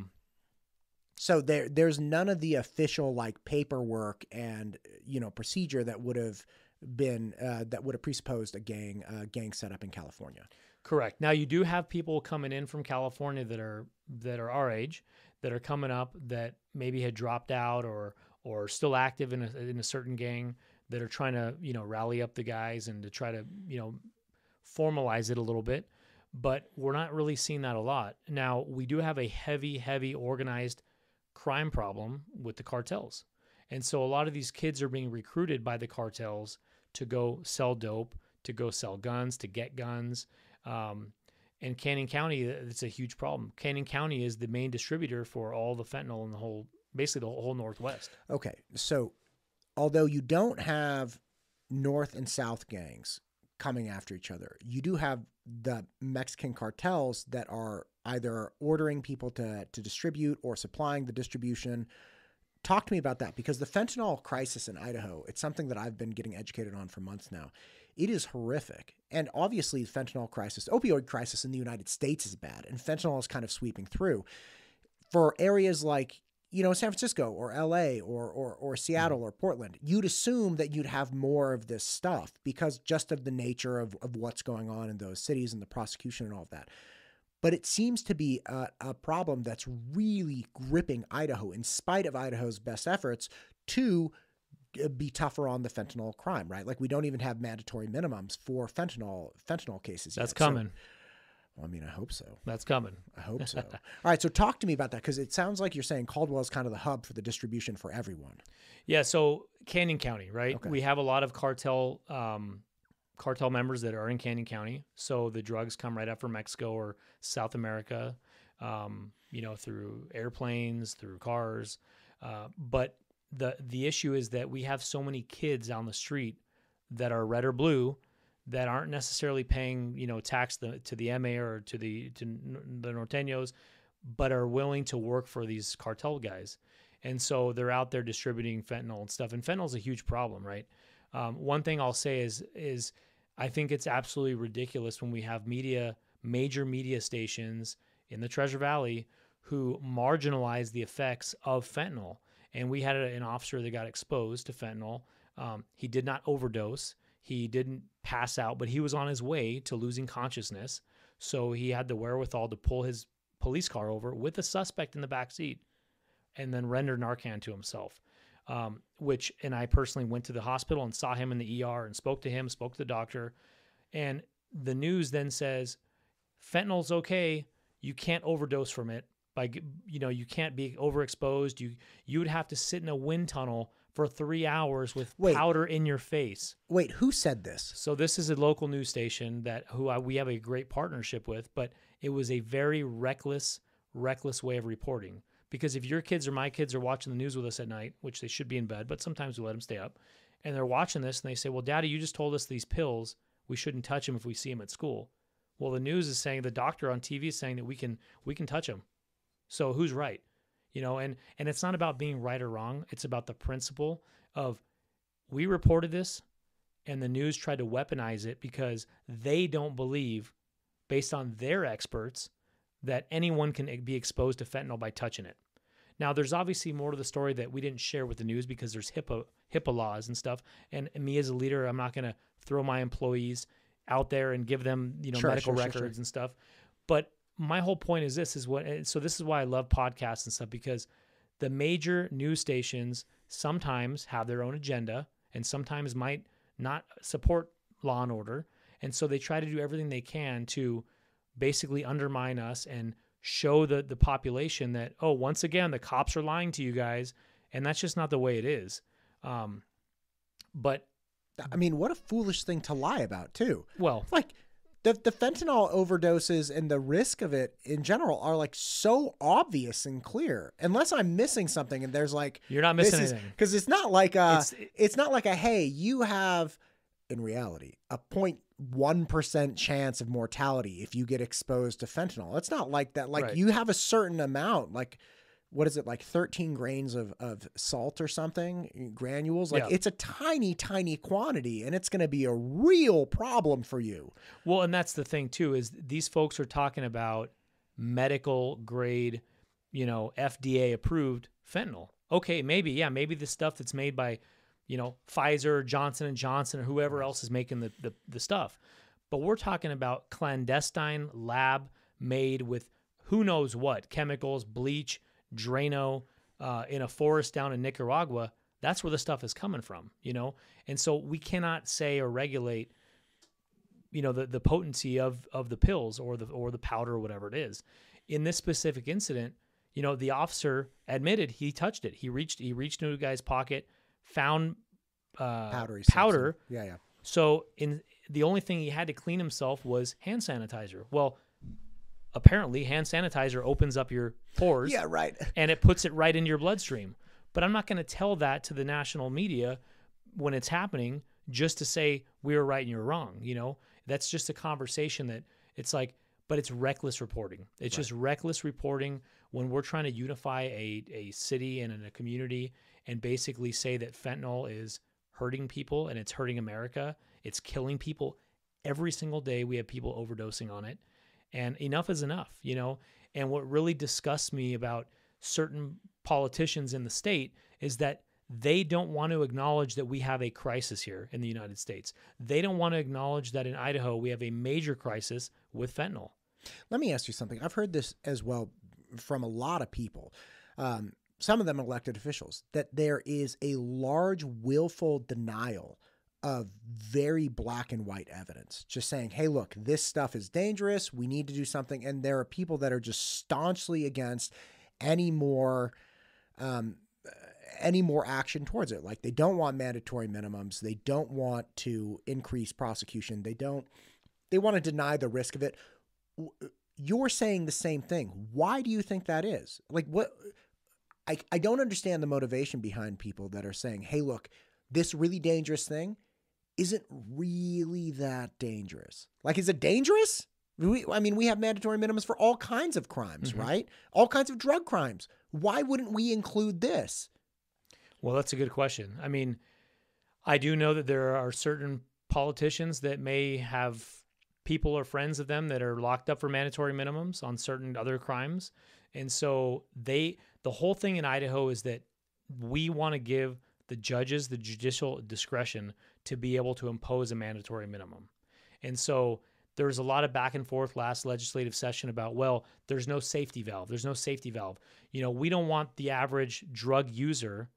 B: So there's none of the official like paperwork and procedure that would have presupposed a gang setup in California.
A: Correct. Now you do have people coming in from California that are our age, that are coming up, that maybe had dropped out or still active in a certain gang, that are trying to rally up the guys and to try to formalize it a little bit. But we're not really seeing that a lot. Now we do have a heavy organized crime problem with the cartels. And so a lot of these kids are being recruited by the cartels to go sell dope, to go sell guns, to get guns. And Canyon County, it's a huge problem. Canyon County is the main distributor for all the fentanyl in the whole Northwest. Okay.
B: So although you don't have North and South gangs coming after each other, you do have the Mexican cartels that are either ordering people to distribute or supplying the distribution. Talk to me about that, because the fentanyl crisis in Idaho, it's something that I've been getting educated on for months now. It is horrific. And obviously the fentanyl crisis, opioid crisis in the United States is bad, and fentanyl is kind of sweeping through. For areas like, San Francisco or LA or Seattle or Portland, you'd assume that you'd have more of this stuff because just of the nature of what's going on in those cities and the prosecution and all of that. But it seems to be a problem that's really gripping Idaho, in spite of Idaho's best efforts to be tougher on the fentanyl crime, right? Like we don't even have mandatory minimums for fentanyl cases yet.
A: That's coming.
B: Well, I mean, I hope so.
A: That's coming.
B: I hope so. All right, so talk to me about that, because it sounds like you're saying Caldwell is kind of the hub for the distribution for everyone.
A: Yeah, so Canyon County, right?
B: Okay.
A: We have a lot of cartel members that are in Canyon County. So the drugs come right up from Mexico or South America. through airplanes, through cars. But the issue is that we have so many kids on the street that are red or blue that aren't necessarily paying, tax to the MA or to the Norteños, but are willing to work for these cartel guys. And so they're out there distributing fentanyl and stuff. And fentanyl is a huge problem, right? One thing I'll say is I think it's absolutely ridiculous when we have major media stations in the Treasure Valley who marginalize the effects of fentanyl. And we had an officer that got exposed to fentanyl. He did not overdose. He didn't pass out, but he was on his way to losing consciousness. So he had the wherewithal to pull his police car over with a suspect in the back seat and then render Narcan to himself. And I personally went to the hospital and saw him in the ER and spoke to him, spoke to the doctor. And the news then says, fentanyl's okay. You can't overdose from it. You can't be overexposed. You would have to sit in a wind tunnel for 3 hours with powder in your face.
B: Wait, who said this?
A: So this is a local news station we have a great partnership with, but it was a very reckless way of reporting. Because if your kids or my kids are watching the news with us at night, which they should be in bed, but sometimes we let them stay up, and they're watching this and they say, well, Daddy, you just told us these pills, we shouldn't touch them if we see them at school. Well, the news is saying, the doctor on TV is saying that we can touch them. So who's right? And it's not about being right or wrong. It's about the principle of, we reported this and the news tried to weaponize it because they don't believe, based on their experts, that anyone can be exposed to fentanyl by touching it. Now, there's obviously more to the story that we didn't share with the news because there's HIPAA laws and stuff. And me as a leader, I'm not going to throw my employees out there and give them, medical records and stuff. But my whole point is this is why I love podcasts and stuff, because the major news stations sometimes have their own agenda and sometimes might not support law and order. And so they try to do everything they can to basically undermine us and show the population that, once again, the cops are lying to you guys. And that's just not the way it is. But
B: I mean, what a foolish thing to lie about too.
A: Well,
B: like the fentanyl overdoses and the risk of it in general are like so obvious and clear, unless I'm missing something. And there's like,
A: you're not missing anything,
B: because it's not like it's not like hey, you have in reality a 0.1% chance of mortality if you get exposed to fentanyl. It's not like that. Like, right. You have a certain amount, like, what is it, like 13 grains of salt or something, granules? Like, it's a tiny, tiny quantity, and it's going to be a real problem for you.
A: Well, and that's the thing too, is these folks are talking about medical grade, FDA approved fentanyl. Okay, maybe the stuff that's made by, Pfizer, Johnson & Johnson, or whoever else is making the stuff. But we're talking about clandestine lab made with who knows what, chemicals, bleach, Drano, in a forest down in Nicaragua. That's where the stuff is coming from, And so we cannot say or regulate, the potency of the pills or the powder or whatever it is. In this specific incident, the officer admitted he touched it. He reached into a guy's pocket, found powder.
B: Yeah.
A: So the only thing he had to clean himself was hand sanitizer. Well, apparently hand sanitizer opens up your pores.
B: Yeah, right.
A: And it puts it right into your bloodstream. But I'm not going to tell that to the national media when it's happening just to say we were right and you're wrong. That's just a conversation that it's like, but it's reckless reporting. It's just reckless reporting when we're trying to unify a city and a community and basically say that fentanyl is hurting people and it's hurting America. It's killing people every single day. We have people overdosing on it. And enough is enough, And what really disgusts me about certain politicians in the state is that they don't want to acknowledge that we have a crisis here in the United States. They don't want to acknowledge that in Idaho we have a major crisis with fentanyl.
B: Let me ask you something. I've heard this as well from a lot of people, some of them elected officials, that there is a large willful denial of very black and white evidence, just saying, hey, look, this stuff is dangerous. We need to do something. And there are people that are just staunchly against any more action towards it. Like, they don't want mandatory minimums. They don't want to increase prosecution. They want to deny the risk of it. you're saying the same thing. Why do you think that is? Like, what? I don't understand the motivation behind people that are saying, hey, look, this really dangerous thing isn't really that dangerous. Like, is it dangerous? We have mandatory minimums for all kinds of crimes, right? All kinds of drug crimes. Why wouldn't we include this?
A: Well, that's a good question. I mean, I do know that there are certain politicians that may have people or friends of them that are locked up for mandatory minimums on certain other crimes. And so the whole thing in Idaho is that we want to give the judges the judicial discretion to be able to impose a mandatory minimum. And so there's a lot of back and forth last legislative session about, well, there's no safety valve. There's no safety valve. We don't want the average drug user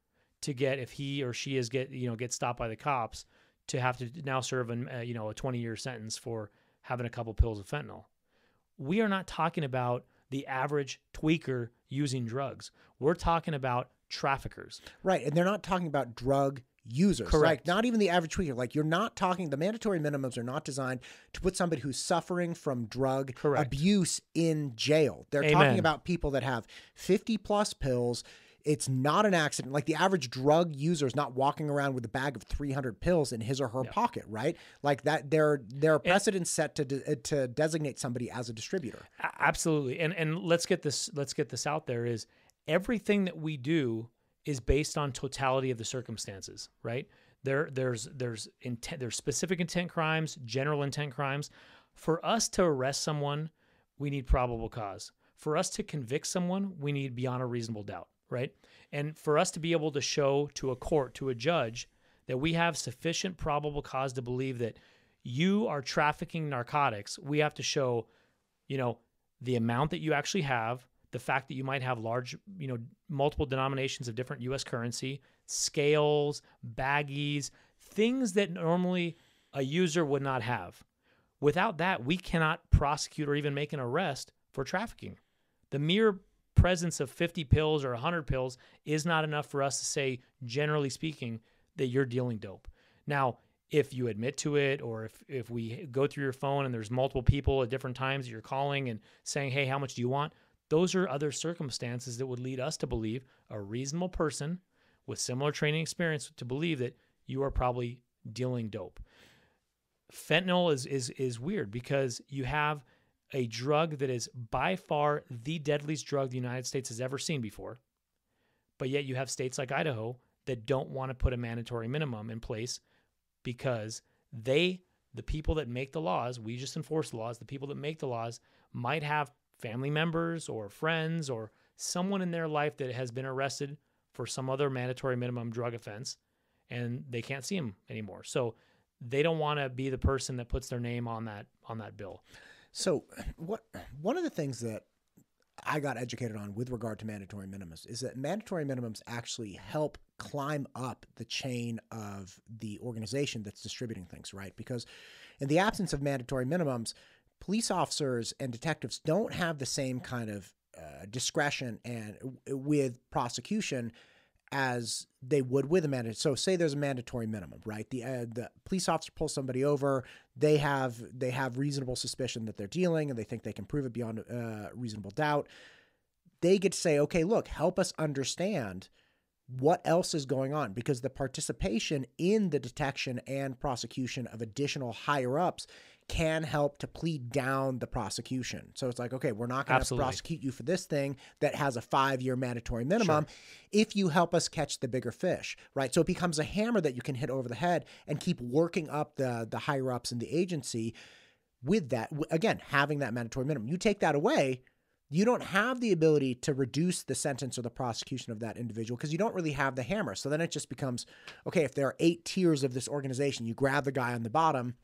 A: to get, if he or she get stopped by the cops, to have to now serve a 20-year sentence for having a couple pills of fentanyl. We are not talking about the average tweaker using drugs. We're talking about traffickers.
B: Right. And they're not talking about drug users.
A: Correct.
B: Like, not even the average tweaker. Like, you're not talking, the mandatory minimums are not designed to put somebody who's suffering from drug abuse in jail. They're talking about people that have 50 plus pills. It's not an accident. Like, the average drug user is not walking around with a bag of 300 pills in his or her pocket, right? Like that, there are precedents set to designate somebody as a distributor.
A: Absolutely. And let's get this out there, is everything that we do is based on totality of the circumstances, right? There's specific intent crimes, general intent crimes. For us to arrest someone, we need probable cause. For us to convict someone, we need beyond a reasonable doubt. Right? And for us to be able to show to a court, to a judge, that we have sufficient probable cause to believe that you are trafficking narcotics, we have to show, the amount that you actually have, the fact that you might have large, multiple denominations of different U.S. currency, scales, baggies, things that normally a user would not have. Without that, we cannot prosecute or even make an arrest for trafficking. The mere presence of 50 pills or 100 pills is not enough for us to say, generally speaking, that you're dealing dope. Now, if you admit to it, or if we go through your phone and there's multiple people at different times that you're calling and saying, hey, how much do you want? Those are other circumstances that would lead us to believe, a reasonable person with similar training experience, to believe that you are probably dealing dope. Fentanyl is weird because you have a drug that is by far the deadliest drug the United States has ever seen before, but yet you have states like Idaho that don't want to put a mandatory minimum in place because the people that make the laws, we just enforce the laws, the people that make the laws might have family members or friends or someone in their life that has been arrested for some other mandatory minimum drug offense, and they can't see him anymore. So they don't want to be the person that puts their name on that bill.
B: So one of the things that I got educated on with regard to mandatory minimums is that mandatory minimums actually help climb up the chain of the organization that's distributing things, right? Because in the absence of mandatory minimums, police officers and detectives don't have the same kind of discretion and with prosecution as they would with a mandatory. So say there's a mandatory minimum, right? The police officer pulls somebody over. They have reasonable suspicion that they're dealing, and they think they can prove it beyond reasonable doubt. They get to say, okay, look, help us understand what else is going on, because the participation in the detection and prosecution of additional higher ups can help to plead down the prosecution. So it's like, okay, we're not going to prosecute you for this thing that has a 5-year mandatory minimum if you help us catch the bigger fish, right? So it becomes a hammer that you can hit over the head and keep working up the higher ups in the agency with that. Again, having that mandatory minimum. You take that away, you don't have the ability to reduce the sentence or the prosecution of that individual because you don't really have the hammer. So then it just becomes, okay, if there are 8 tiers of this organization, you grab the guy on the bottom,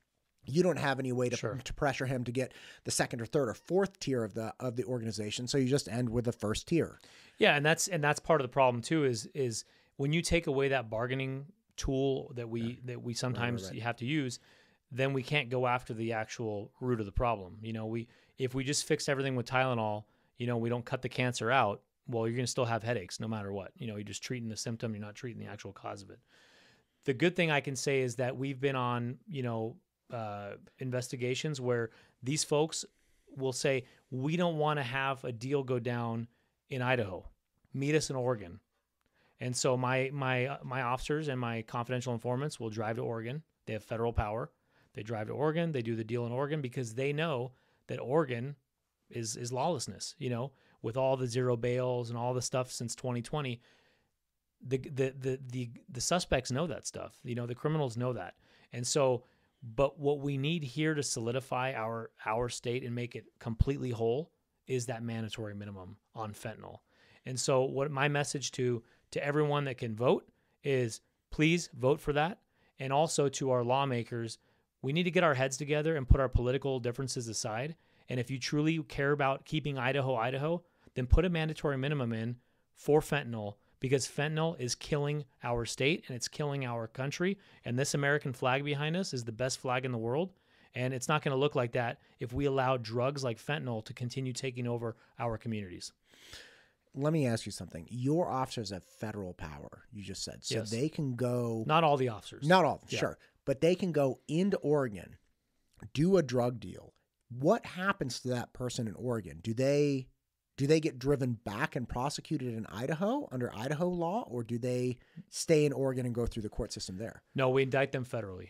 B: you don't have any way to pressure him to get the second or third or fourth tier of the organization. So you just end with the first tier.
A: Yeah. And that's part of the problem too, is when you take away that bargaining tool that we sometimes have to use, then we can't go after the actual root of the problem. If we just fix everything with Tylenol, we don't cut the cancer out, well, you're going to still have headaches no matter what. You're just treating the symptom. You're not treating the actual cause of it. The good thing I can say is that we've been on, investigations where these folks will say, we don't want to have a deal go down in Idaho. Meet us in Oregon. And so my officers and my confidential informants will drive to Oregon. They have federal power. They drive to Oregon. They do the deal in Oregon because they know that Oregon is lawlessness. You know, with all the zero bails and all the stuff since 2020, the suspects know that stuff. You know, the criminals know that. And so, but what we need here to solidify our state and make it completely whole is that mandatory minimum on fentanyl. And so what my message to everyone that can vote is, please vote for that. And also to our lawmakers, we need to get our heads together and put our political differences aside. And if you truly care about keeping Idaho, then put a mandatory minimum in for fentanyl, because fentanyl is killing our state and it's killing our country. And this American flag behind us is the best flag in the world. And it's not going to look like that if we allow drugs like fentanyl to continue taking over our communities.
B: Let me ask you something. Your officers have federal power, you just said. So
A: Yes.
B: they can go...
A: Not all the officers.
B: Not all,
A: Yeah.
B: sure. But they can go into Oregon, do a drug deal. What happens to that person in Oregon? Do they get driven back and prosecuted in Idaho under Idaho law, or do they stay in Oregon and go through the court system there?
A: No, we indict them federally.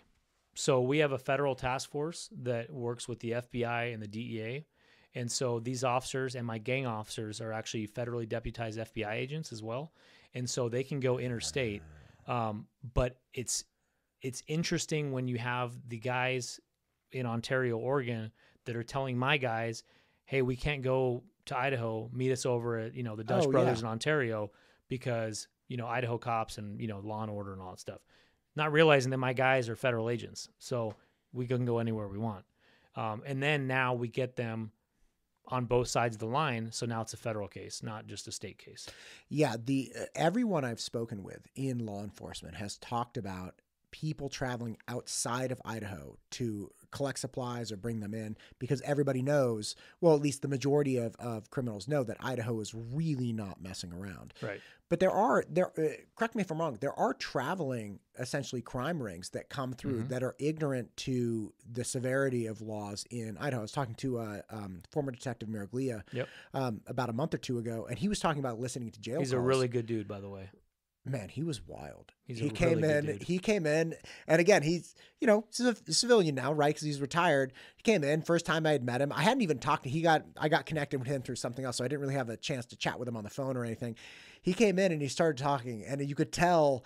A: So we have a federal task force that works with the FBI and the DEA. And so these officers and my gang officers are actually federally deputized FBI agents as well. And so they can go interstate. But it's interesting when you have the guys in Ontario, Oregon that are telling my guys, hey, we can't go to Idaho, meet us over at, you know, the Dutch Brothers in Ontario because, you know, Idaho cops and, you know, law and order and all that stuff. Not realizing that my guys are federal agents. So we can go anywhere we want. And then now we get them on both sides of the line. So now it's a federal case, not just a state case.
B: Yeah. Everyone I've spoken with in law enforcement has talked about people traveling outside of Idaho to collect supplies or bring them in, because everybody knows, well, at least the majority of criminals know that Idaho is really not messing around.
A: Right.
B: But correct me if I'm wrong, there are traveling, essentially, crime rings that come through that are ignorant to the severity of laws in Idaho. I was talking to former Detective Miraglia about a month or two ago, and he was talking about listening to jail calls.
A: He's a really good dude, by the way.
B: Man, he was wild.
A: He came
B: in, and again, he's, you know, a civilian now, right? Because he's retired. He came in, first time I had met him. I hadn't even talked to I got connected with him through something else, so I didn't really have a chance to chat with him on the phone or anything. He came in and he started talking, and you could tell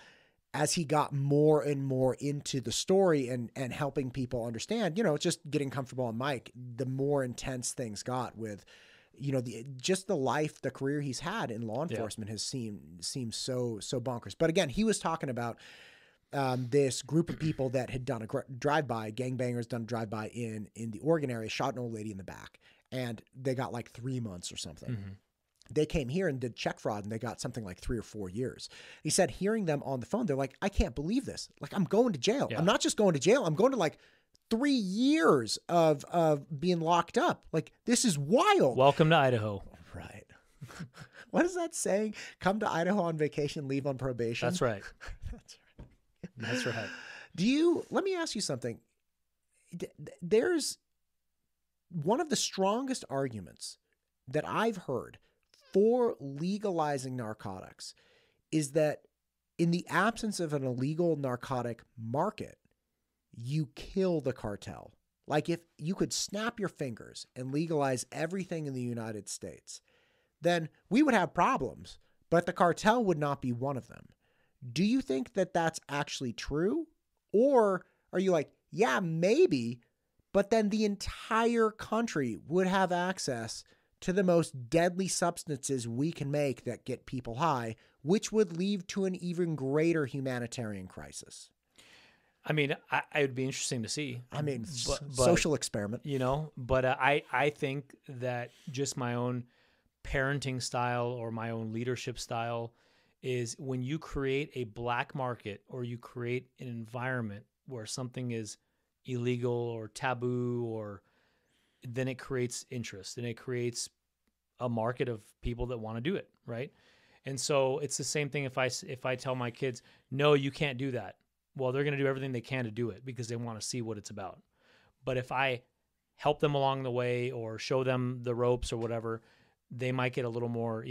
B: as he got more and more into the story and helping people understand, you know, just getting comfortable on mic, the more intense things got with, you know, the career he's had in law enforcement has seemed so bonkers. But again, he was talking about this group of people that had done a drive-by, gangbangers done a drive-by in the Oregon area, shot an old lady in the back, and they got like 3 months or something. Mm-hmm. They came here and did check fraud, and they got something like 3 or 4 years. He said, hearing them on the phone, they're like, I can't believe this. Like, I'm going to jail. Yeah. I'm not just going to jail. I'm going to like 3 years of being locked up. Like, this is wild.
A: Welcome to Idaho.
B: Right. What is that saying? Come to Idaho on vacation, leave on probation.
A: That's right. That's right.
B: Let me ask you something. There's one of the strongest arguments that I've heard for legalizing narcotics is that in the absence of an illegal narcotic market, you kill the cartel. Like, if you could snap your fingers and legalize everything in the United States, then we would have problems, but the cartel would not be one of them. Do you think that that's actually true? Or are you like, yeah, maybe, but then the entire country would have access to the most deadly substances we can make that get people high, which would lead to an even greater humanitarian crisis?
A: I mean, it would be interesting to see.
B: I mean, social experiment.
A: You know, but I think that just my own parenting style or my own leadership style is when you create a black market or you create an environment where something is illegal or taboo, or then it creates interest and it creates a market of people that want to do it, right? And so it's the same thing if I tell my kids, no, you can't do that. Well, they're going to do everything they can to do it because they want to see what it's about. But if I help them along the way or show them the ropes or whatever, they might get a little more,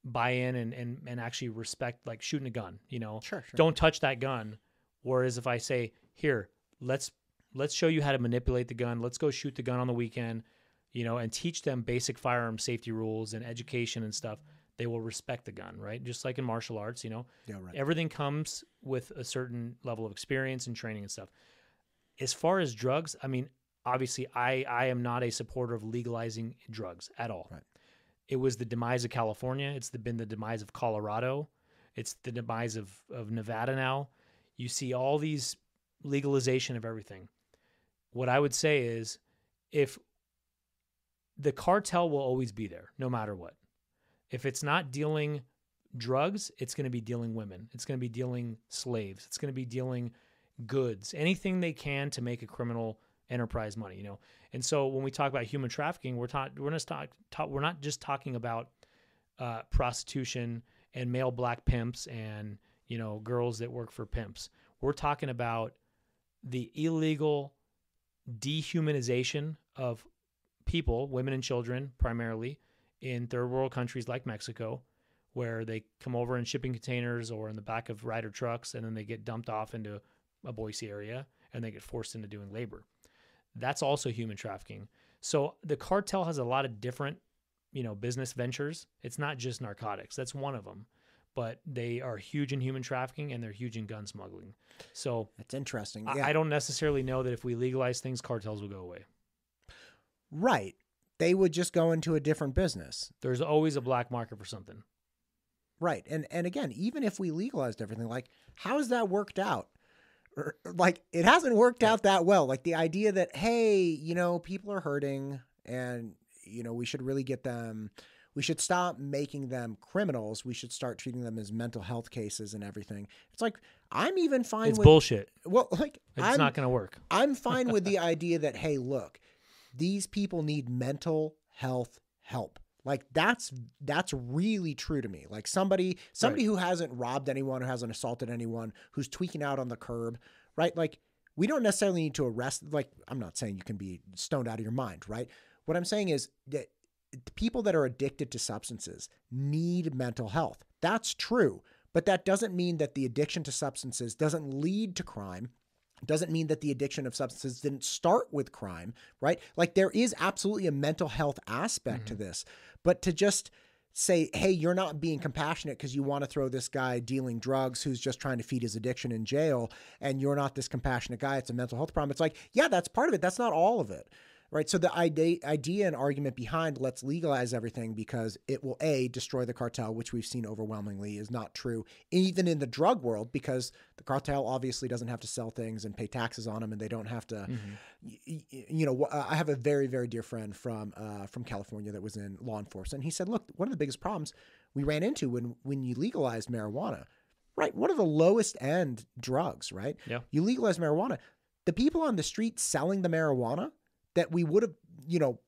A: buy in and actually respect, like shooting a gun,
B: Sure.
A: don't touch that gun. Whereas if I say, here, let's show you how to manipulate the gun. Let's go shoot the gun on the weekend, and teach them basic firearm safety rules and education and stuff. They will respect the gun, right? Just like in martial arts,
B: Yeah, right.
A: everything comes with a certain level of experience and training and stuff. As far as drugs, I mean, obviously I am not a supporter of legalizing drugs at all.
B: Right.
A: It was the demise of California. It's been the demise of Colorado. It's the demise of Nevada now. You see all these legalization of everything. What I would say is, if the cartel will always be there, no matter what. If it's not dealing drugs, it's going to be dealing women. It's going to be dealing slaves. It's going to be dealing goods, anything they can to make a criminal enterprise money, And so when we talk about human trafficking, we're not just talking about prostitution and male black pimps and, girls that work for pimps. We're talking about the illegal dehumanization of people, women and children primarily, in third world countries like Mexico, where they come over in shipping containers or in the back of Ryder trucks, and then they get dumped off into a Boise area and they get forced into doing labor. That's also human trafficking. So the cartel has a lot of different, business ventures. It's not just narcotics. That's one of them. But they are huge in human trafficking and they're huge in gun smuggling. So
B: that's interesting. Yeah.
A: I don't necessarily know that if we legalize things, cartels will go away.
B: Right. They would just go into a different business.
A: There's always a black market for something.
B: Right. And again, even if we legalized everything, like, how has that worked out? Like, it hasn't worked out that well. Like the idea that, hey, people are hurting and, we should really get them. We should stop making them criminals. We should start treating them as mental health cases and everything. It's like, I'm even fine
A: with...
B: It's
A: bullshit.
B: Well, like...
A: It's not going to work.
B: I'm fine with the idea that, hey, look, these people need mental health help. Like, that's really true to me. Like, somebody right. Who hasn't robbed anyone, who hasn't assaulted anyone, who's tweaking out on the curb, right? Like, we don't necessarily need to arrest... Like, I'm not saying you can be stoned out of your mind, right? What I'm saying is that people that are addicted to substances need mental health. That's true. But that doesn't mean that the addiction to substances doesn't lead to crime. Doesn't mean that the addiction of substances didn't start with crime, right? Like, there is absolutely a mental health aspect to this. But to just say, hey, you're not being compassionate because you want to throw this guy dealing drugs who's just trying to feed his addiction in jail, and you're not this compassionate guy, it's a mental health problem. It's like, yeah, that's part of it. That's not all of it. Right. So the idea and argument behind let's legalize everything because it will, A, destroy the cartel, which we've seen overwhelmingly is not true, even in the drug world, because the cartel obviously doesn't have to sell things and pay taxes on them, and they don't have to, I have a very, very dear friend from California that was in law enforcement. He said, look, one of the biggest problems we ran into when you legalized marijuana, right? One of the lowest end drugs, right?
A: Yeah.
B: You legalize marijuana. The people on the street selling the marijuana that we would have,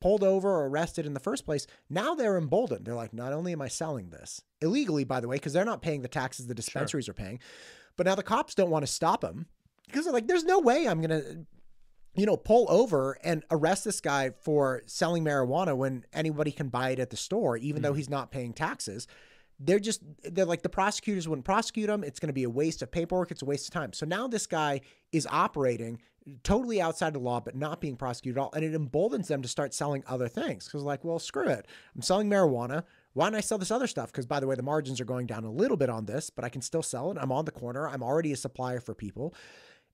B: pulled over or arrested in the first place, now they're emboldened. They're like, not only am I selling this illegally, by the way, because they're not paying the taxes the dispensaries are paying, but now the cops don't want to stop them because they're like, there's no way I'm going to, pull over and arrest this guy for selling marijuana when anybody can buy it at the store, even though he's not paying taxes. They're like, the prosecutors wouldn't prosecute him. It's going to be a waste of paperwork. It's a waste of time. So now this guy is operating totally outside the law, but not being prosecuted at all. And it emboldens them to start selling other things. Because like, well, screw it. I'm selling marijuana. Why don't I sell this other stuff? Because by the way, the margins are going down a little bit on this, but I can still sell it. I'm on the corner. I'm already a supplier for people.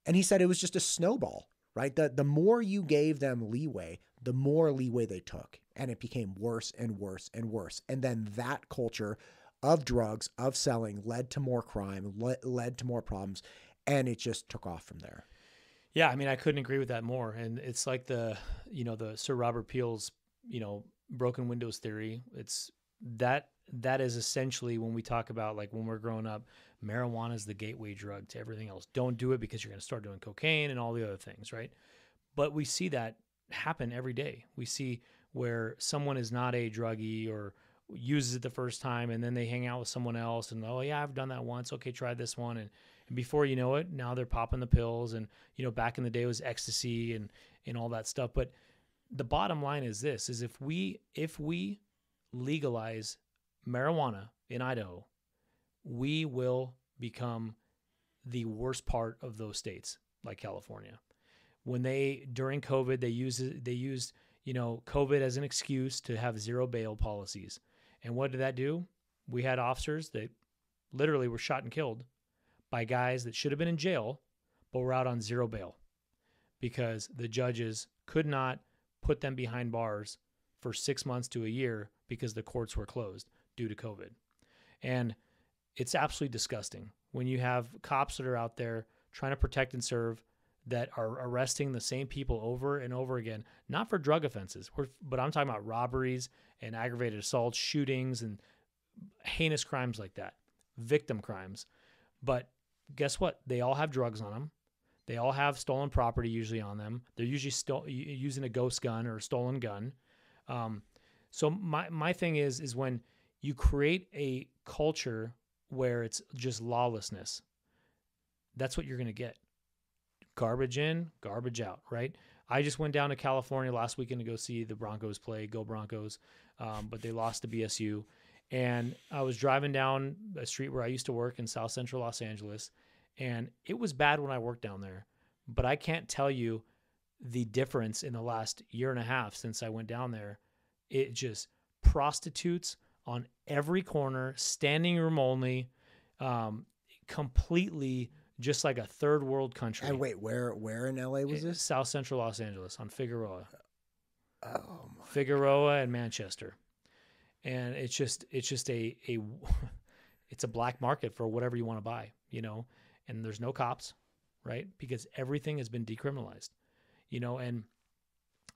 B: And he said it was just a snowball, right? The more you gave them leeway, the more leeway they took. And it became worse and worse and worse. And then that culture of drugs, of selling, led to more crime, led to more problems. And it just took off from there.
A: Yeah, I mean, I couldn't agree with that more. And it's like the Sir Robert Peel's, broken windows theory. It's that is essentially when we talk about, like, when we're growing up, marijuana is the gateway drug to everything else. Don't do it because you're going to start doing cocaine and all the other things, right? But we see that happen every day. We see where someone is not a druggie or uses it the first time, and then they hang out with someone else and, oh yeah, I've done that once. Okay, try this one. And before you know it, now they're popping the pills. And, back in the day it was ecstasy and all that stuff. But the bottom line is this, is if we legalize marijuana in Idaho, we will become the worst part of those states like California. When during COVID, they used COVID as an excuse to have zero bail policies. And what did that do? We had officers that literally were shot and killed by guys that should have been in jail, but were out on zero bail because the judges could not put them behind bars for 6 months to a year because the courts were closed due to COVID. And it's absolutely disgusting when you have cops that are out there trying to protect and serve that are arresting the same people over and over again, not for drug offenses, but I'm talking about robberies and aggravated assaults, shootings, and heinous crimes like that, victim crimes. But guess what? They all have drugs on them. They all have stolen property usually on them. They're usually using a ghost gun or a stolen gun. So my thing is when you create a culture where it's just lawlessness, that's what you're going to get. Garbage in, garbage out, right? I just went down to California last weekend to go see the Broncos play, go Broncos, but they lost to BSU. And I was driving down a street where I used to work in South Central Los Angeles, and it was bad when I worked down there. But I can't tell you the difference in the last year and a half since I went down there. It just prostitutes on every corner, standing room only, completely just like a third world country.
B: And wait, where in LA was this?
A: South Central Los Angeles on Figueroa.
B: Oh my
A: Figueroa and Manchester. And it's just it's a black market for whatever you want to buy, and there's no cops, right? Because everything has been decriminalized, and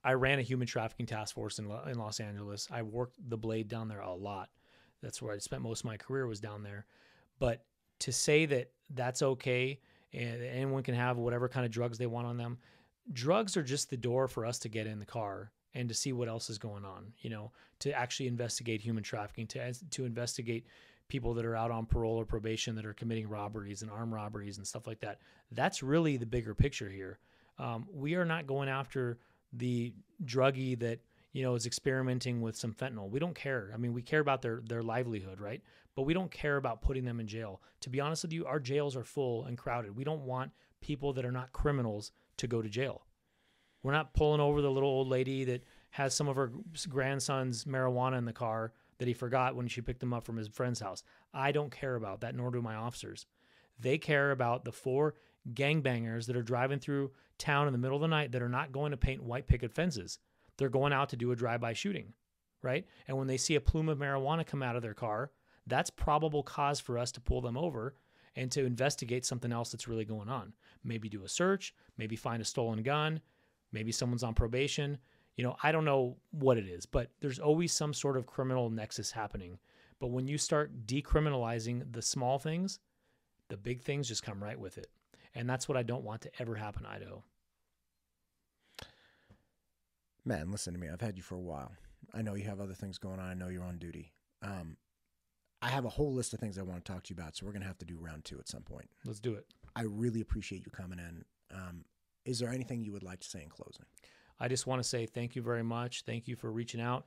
A: I ran a human trafficking task force in Los Angeles. I worked the blade down there a lot. That's where I spent most of my career, was down there. But to say that that's okay and anyone can have whatever kind of drugs they want on them, drugs are just the door for us to get in the car and to see what else is going on, to actually investigate human trafficking, to investigate people that are out on parole or probation that are committing robberies and armed robberies and stuff like that. That's really the bigger picture here. We are not going after the druggie that, is experimenting with some fentanyl. We don't care. I mean, we care about their livelihood, right? But we don't care about putting them in jail. To be honest with you, our jails are full and crowded. We don't want people that are not criminals to go to jail. We're not pulling over the little old lady that has some of her grandson's marijuana in the car that he forgot when she picked him up from his friend's house. I don't care about that, nor do my officers. They care about the 4 gangbangers that are driving through town in the middle of the night that are not going to paint white picket fences. They're going out to do a drive-by shooting, right? And when they see a plume of marijuana come out of their car, that's probable cause for us to pull them over and to investigate something else that's really going on. Maybe do a search, maybe find a stolen gun, maybe someone's on probation. I don't know what it is, but there's always some sort of criminal nexus happening. But when you start decriminalizing the small things, the big things just come right with it. And that's what I don't want to ever happen in Idaho.
B: Man, listen to me. I've had you for a while. I know you have other things going on. I know you're on duty. I have a whole list of things I want to talk to you about, so we're going to have to do round 2 at some point.
A: Let's do it.
B: I really appreciate you coming in. Is there anything you would like to say in closing?
A: I just want to say thank you very much. Thank you for reaching out.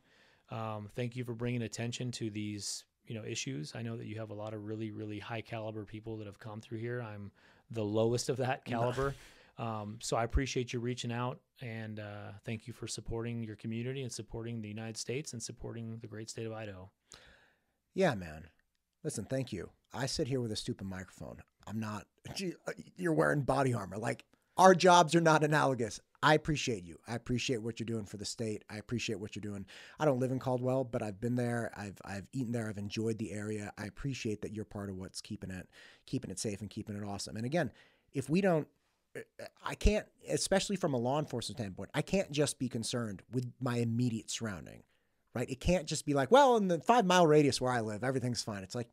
A: Thank you for bringing attention to these, issues. I know that you have a lot of really, really high caliber people that have come through here. I'm the lowest of that caliber. So I appreciate you reaching out, and thank you for supporting your community and supporting the United States and supporting the great state of Idaho.
B: Yeah, man. Listen, thank you. I sit here with a stupid microphone. I'm not, you're wearing body armor. Like, our jobs are not analogous. I appreciate you. I appreciate what you're doing for the state. I appreciate what you're doing. I don't live in Caldwell, but I've been there. I've eaten there. I've enjoyed the area. I appreciate that you're part of what's keeping it safe and keeping it awesome. And again, if we don't, I can't, especially from a law enforcement standpoint, I can't just be concerned with my immediate surrounding, right? It can't just be like, well, in the 5-mile radius where I live, everything's fine. It's like,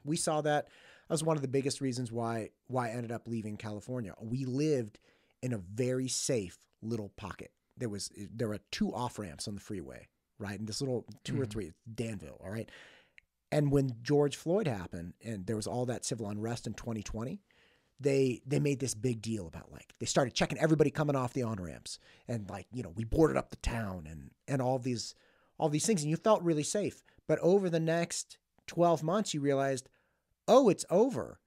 B: we saw that. That was one of the biggest reasons why I ended up leaving California. We lived in a very safe little pocket. There were 2 off-ramps on the freeway, right? And this little 2 or 3, Danville, all right? And when George Floyd happened and there was all that civil unrest in 2020, they made this big deal about, like, they started checking everybody coming off the on-ramps, and, like, you know, we boarded up the town and all these things, and you felt really safe. But over the next 12 months, you realized, oh, it's over.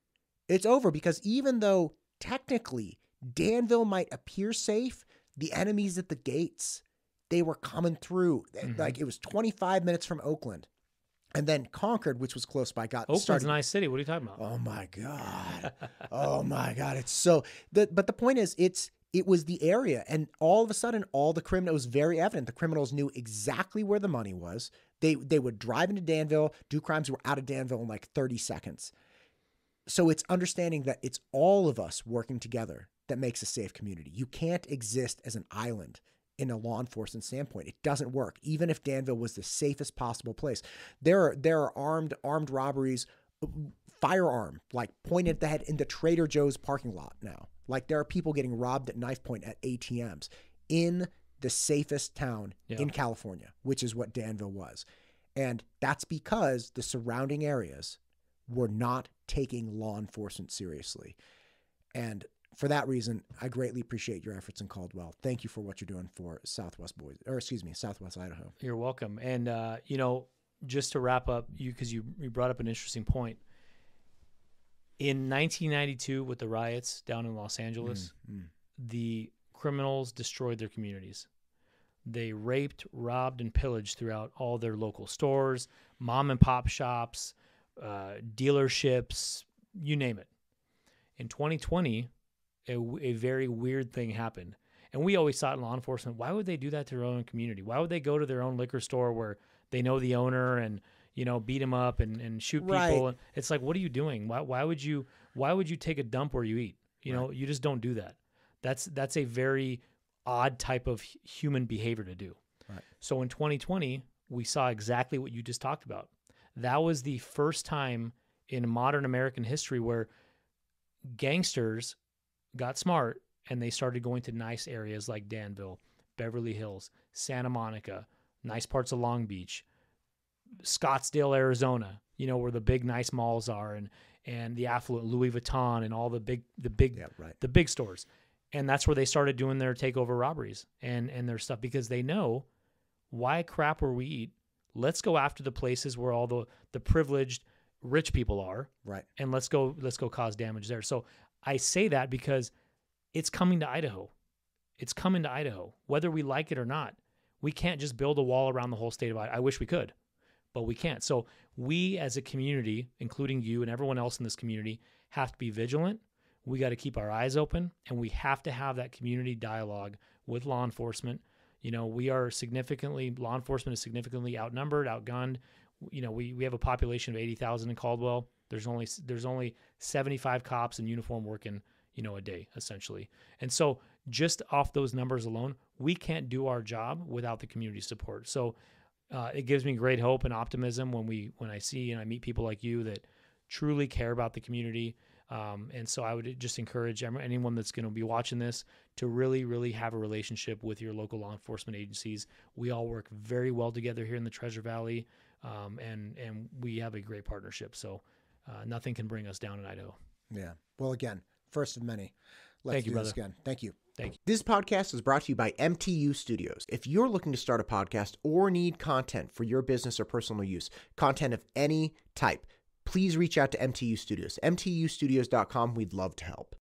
B: It's over, because even though technically Danville might appear safe, the enemies at the gates, they were coming through. Like, it was 25 minutes from Oakland. And then Concord, which was close by,
A: Oakland's a nice city. What are you talking about?
B: Oh my God. Oh my God. It's so, but the point is, it was the area, and all of a sudden, all the criminals, it was very evident. The criminals knew exactly where the money was. They would drive into Danville, do crimes, were out of Danville in like 30 seconds. So it's understanding that it's all of us working together that makes a safe community. You can't exist as an island in a law enforcement standpoint. It doesn't work. Even if Danville was the safest possible place, there are armed robberies, firearm, like, pointed at the head in the Trader Joe's parking lot now. Like, there are people getting robbed at knife point at ATMs in the safest town in California, which is what Danville was. And that's because the surrounding areas were not taking law enforcement seriously. And for that reason, I greatly appreciate your efforts in Caldwell. Thank you for what you're doing for Southwest Idaho.
A: You're welcome. And, you know, just to wrap up, because you brought up an interesting point. In 1992, with the riots down in Los Angeles, the criminals destroyed their communities. They raped, robbed, and pillaged throughout all their local stores, mom and pop shops, dealerships, you name it. In 2020, a very weird thing happened. And we always thought in law enforcement, why would they do that to their own community? Why would they go to their own liquor store where they know the owner and, you know, beat them up and shoot people? And it's like, what are you doing? Why would you take a dump where you eat? You know, you just don't do that. That's a very odd type of human behavior to do. Right. So in 2020, we saw exactly what you just talked about. That was the first time in modern American history where gangsters got smart and they started going to nice areas like Danville, Beverly Hills, Santa Monica, nice parts of Long Beach, Scottsdale, Arizona, you know, where the big nice malls are, and the affluent Louis Vuitton and all the big stores. And that's where they started doing their takeover robberies and their stuff, because they know, why crap where we eat? Let's go after the places where all the privileged rich people are. Right. And let's go cause damage there. So I say that because it's coming to Idaho. It's coming to Idaho, whether we like it or not. We can't just build a wall around the whole state of Idaho. I wish we could, but we can't. So we as a community, including you and everyone else in this community, have to be vigilant. We got to keep our eyes open, and we have to have that community dialogue with law enforcement. You know, law enforcement is significantly outnumbered, outgunned. You know, we have a population of 80,000 in Caldwell. There's only 75 cops in uniform working, you know, a day, essentially. And so just off those numbers alone, we can't do our job without the community support. So it gives me great hope and optimism when I see and I meet people like you that truly care about the community. And so I would just encourage anyone that's going to be watching this to really, really have a relationship with your local law enforcement agencies. We all work very well together here in the Treasure Valley, and we have a great partnership. So nothing can bring us down in Idaho.
B: Yeah. Well, again, first of many.
A: Thank you, brother.
B: This again. Thank you.
A: Thank you.
B: This podcast is brought to you by MTU Studios. If you're looking to start a podcast or need content for your business or personal use, content of any type, please reach out to MTU Studios. MTUstudios.com. We'd love to help.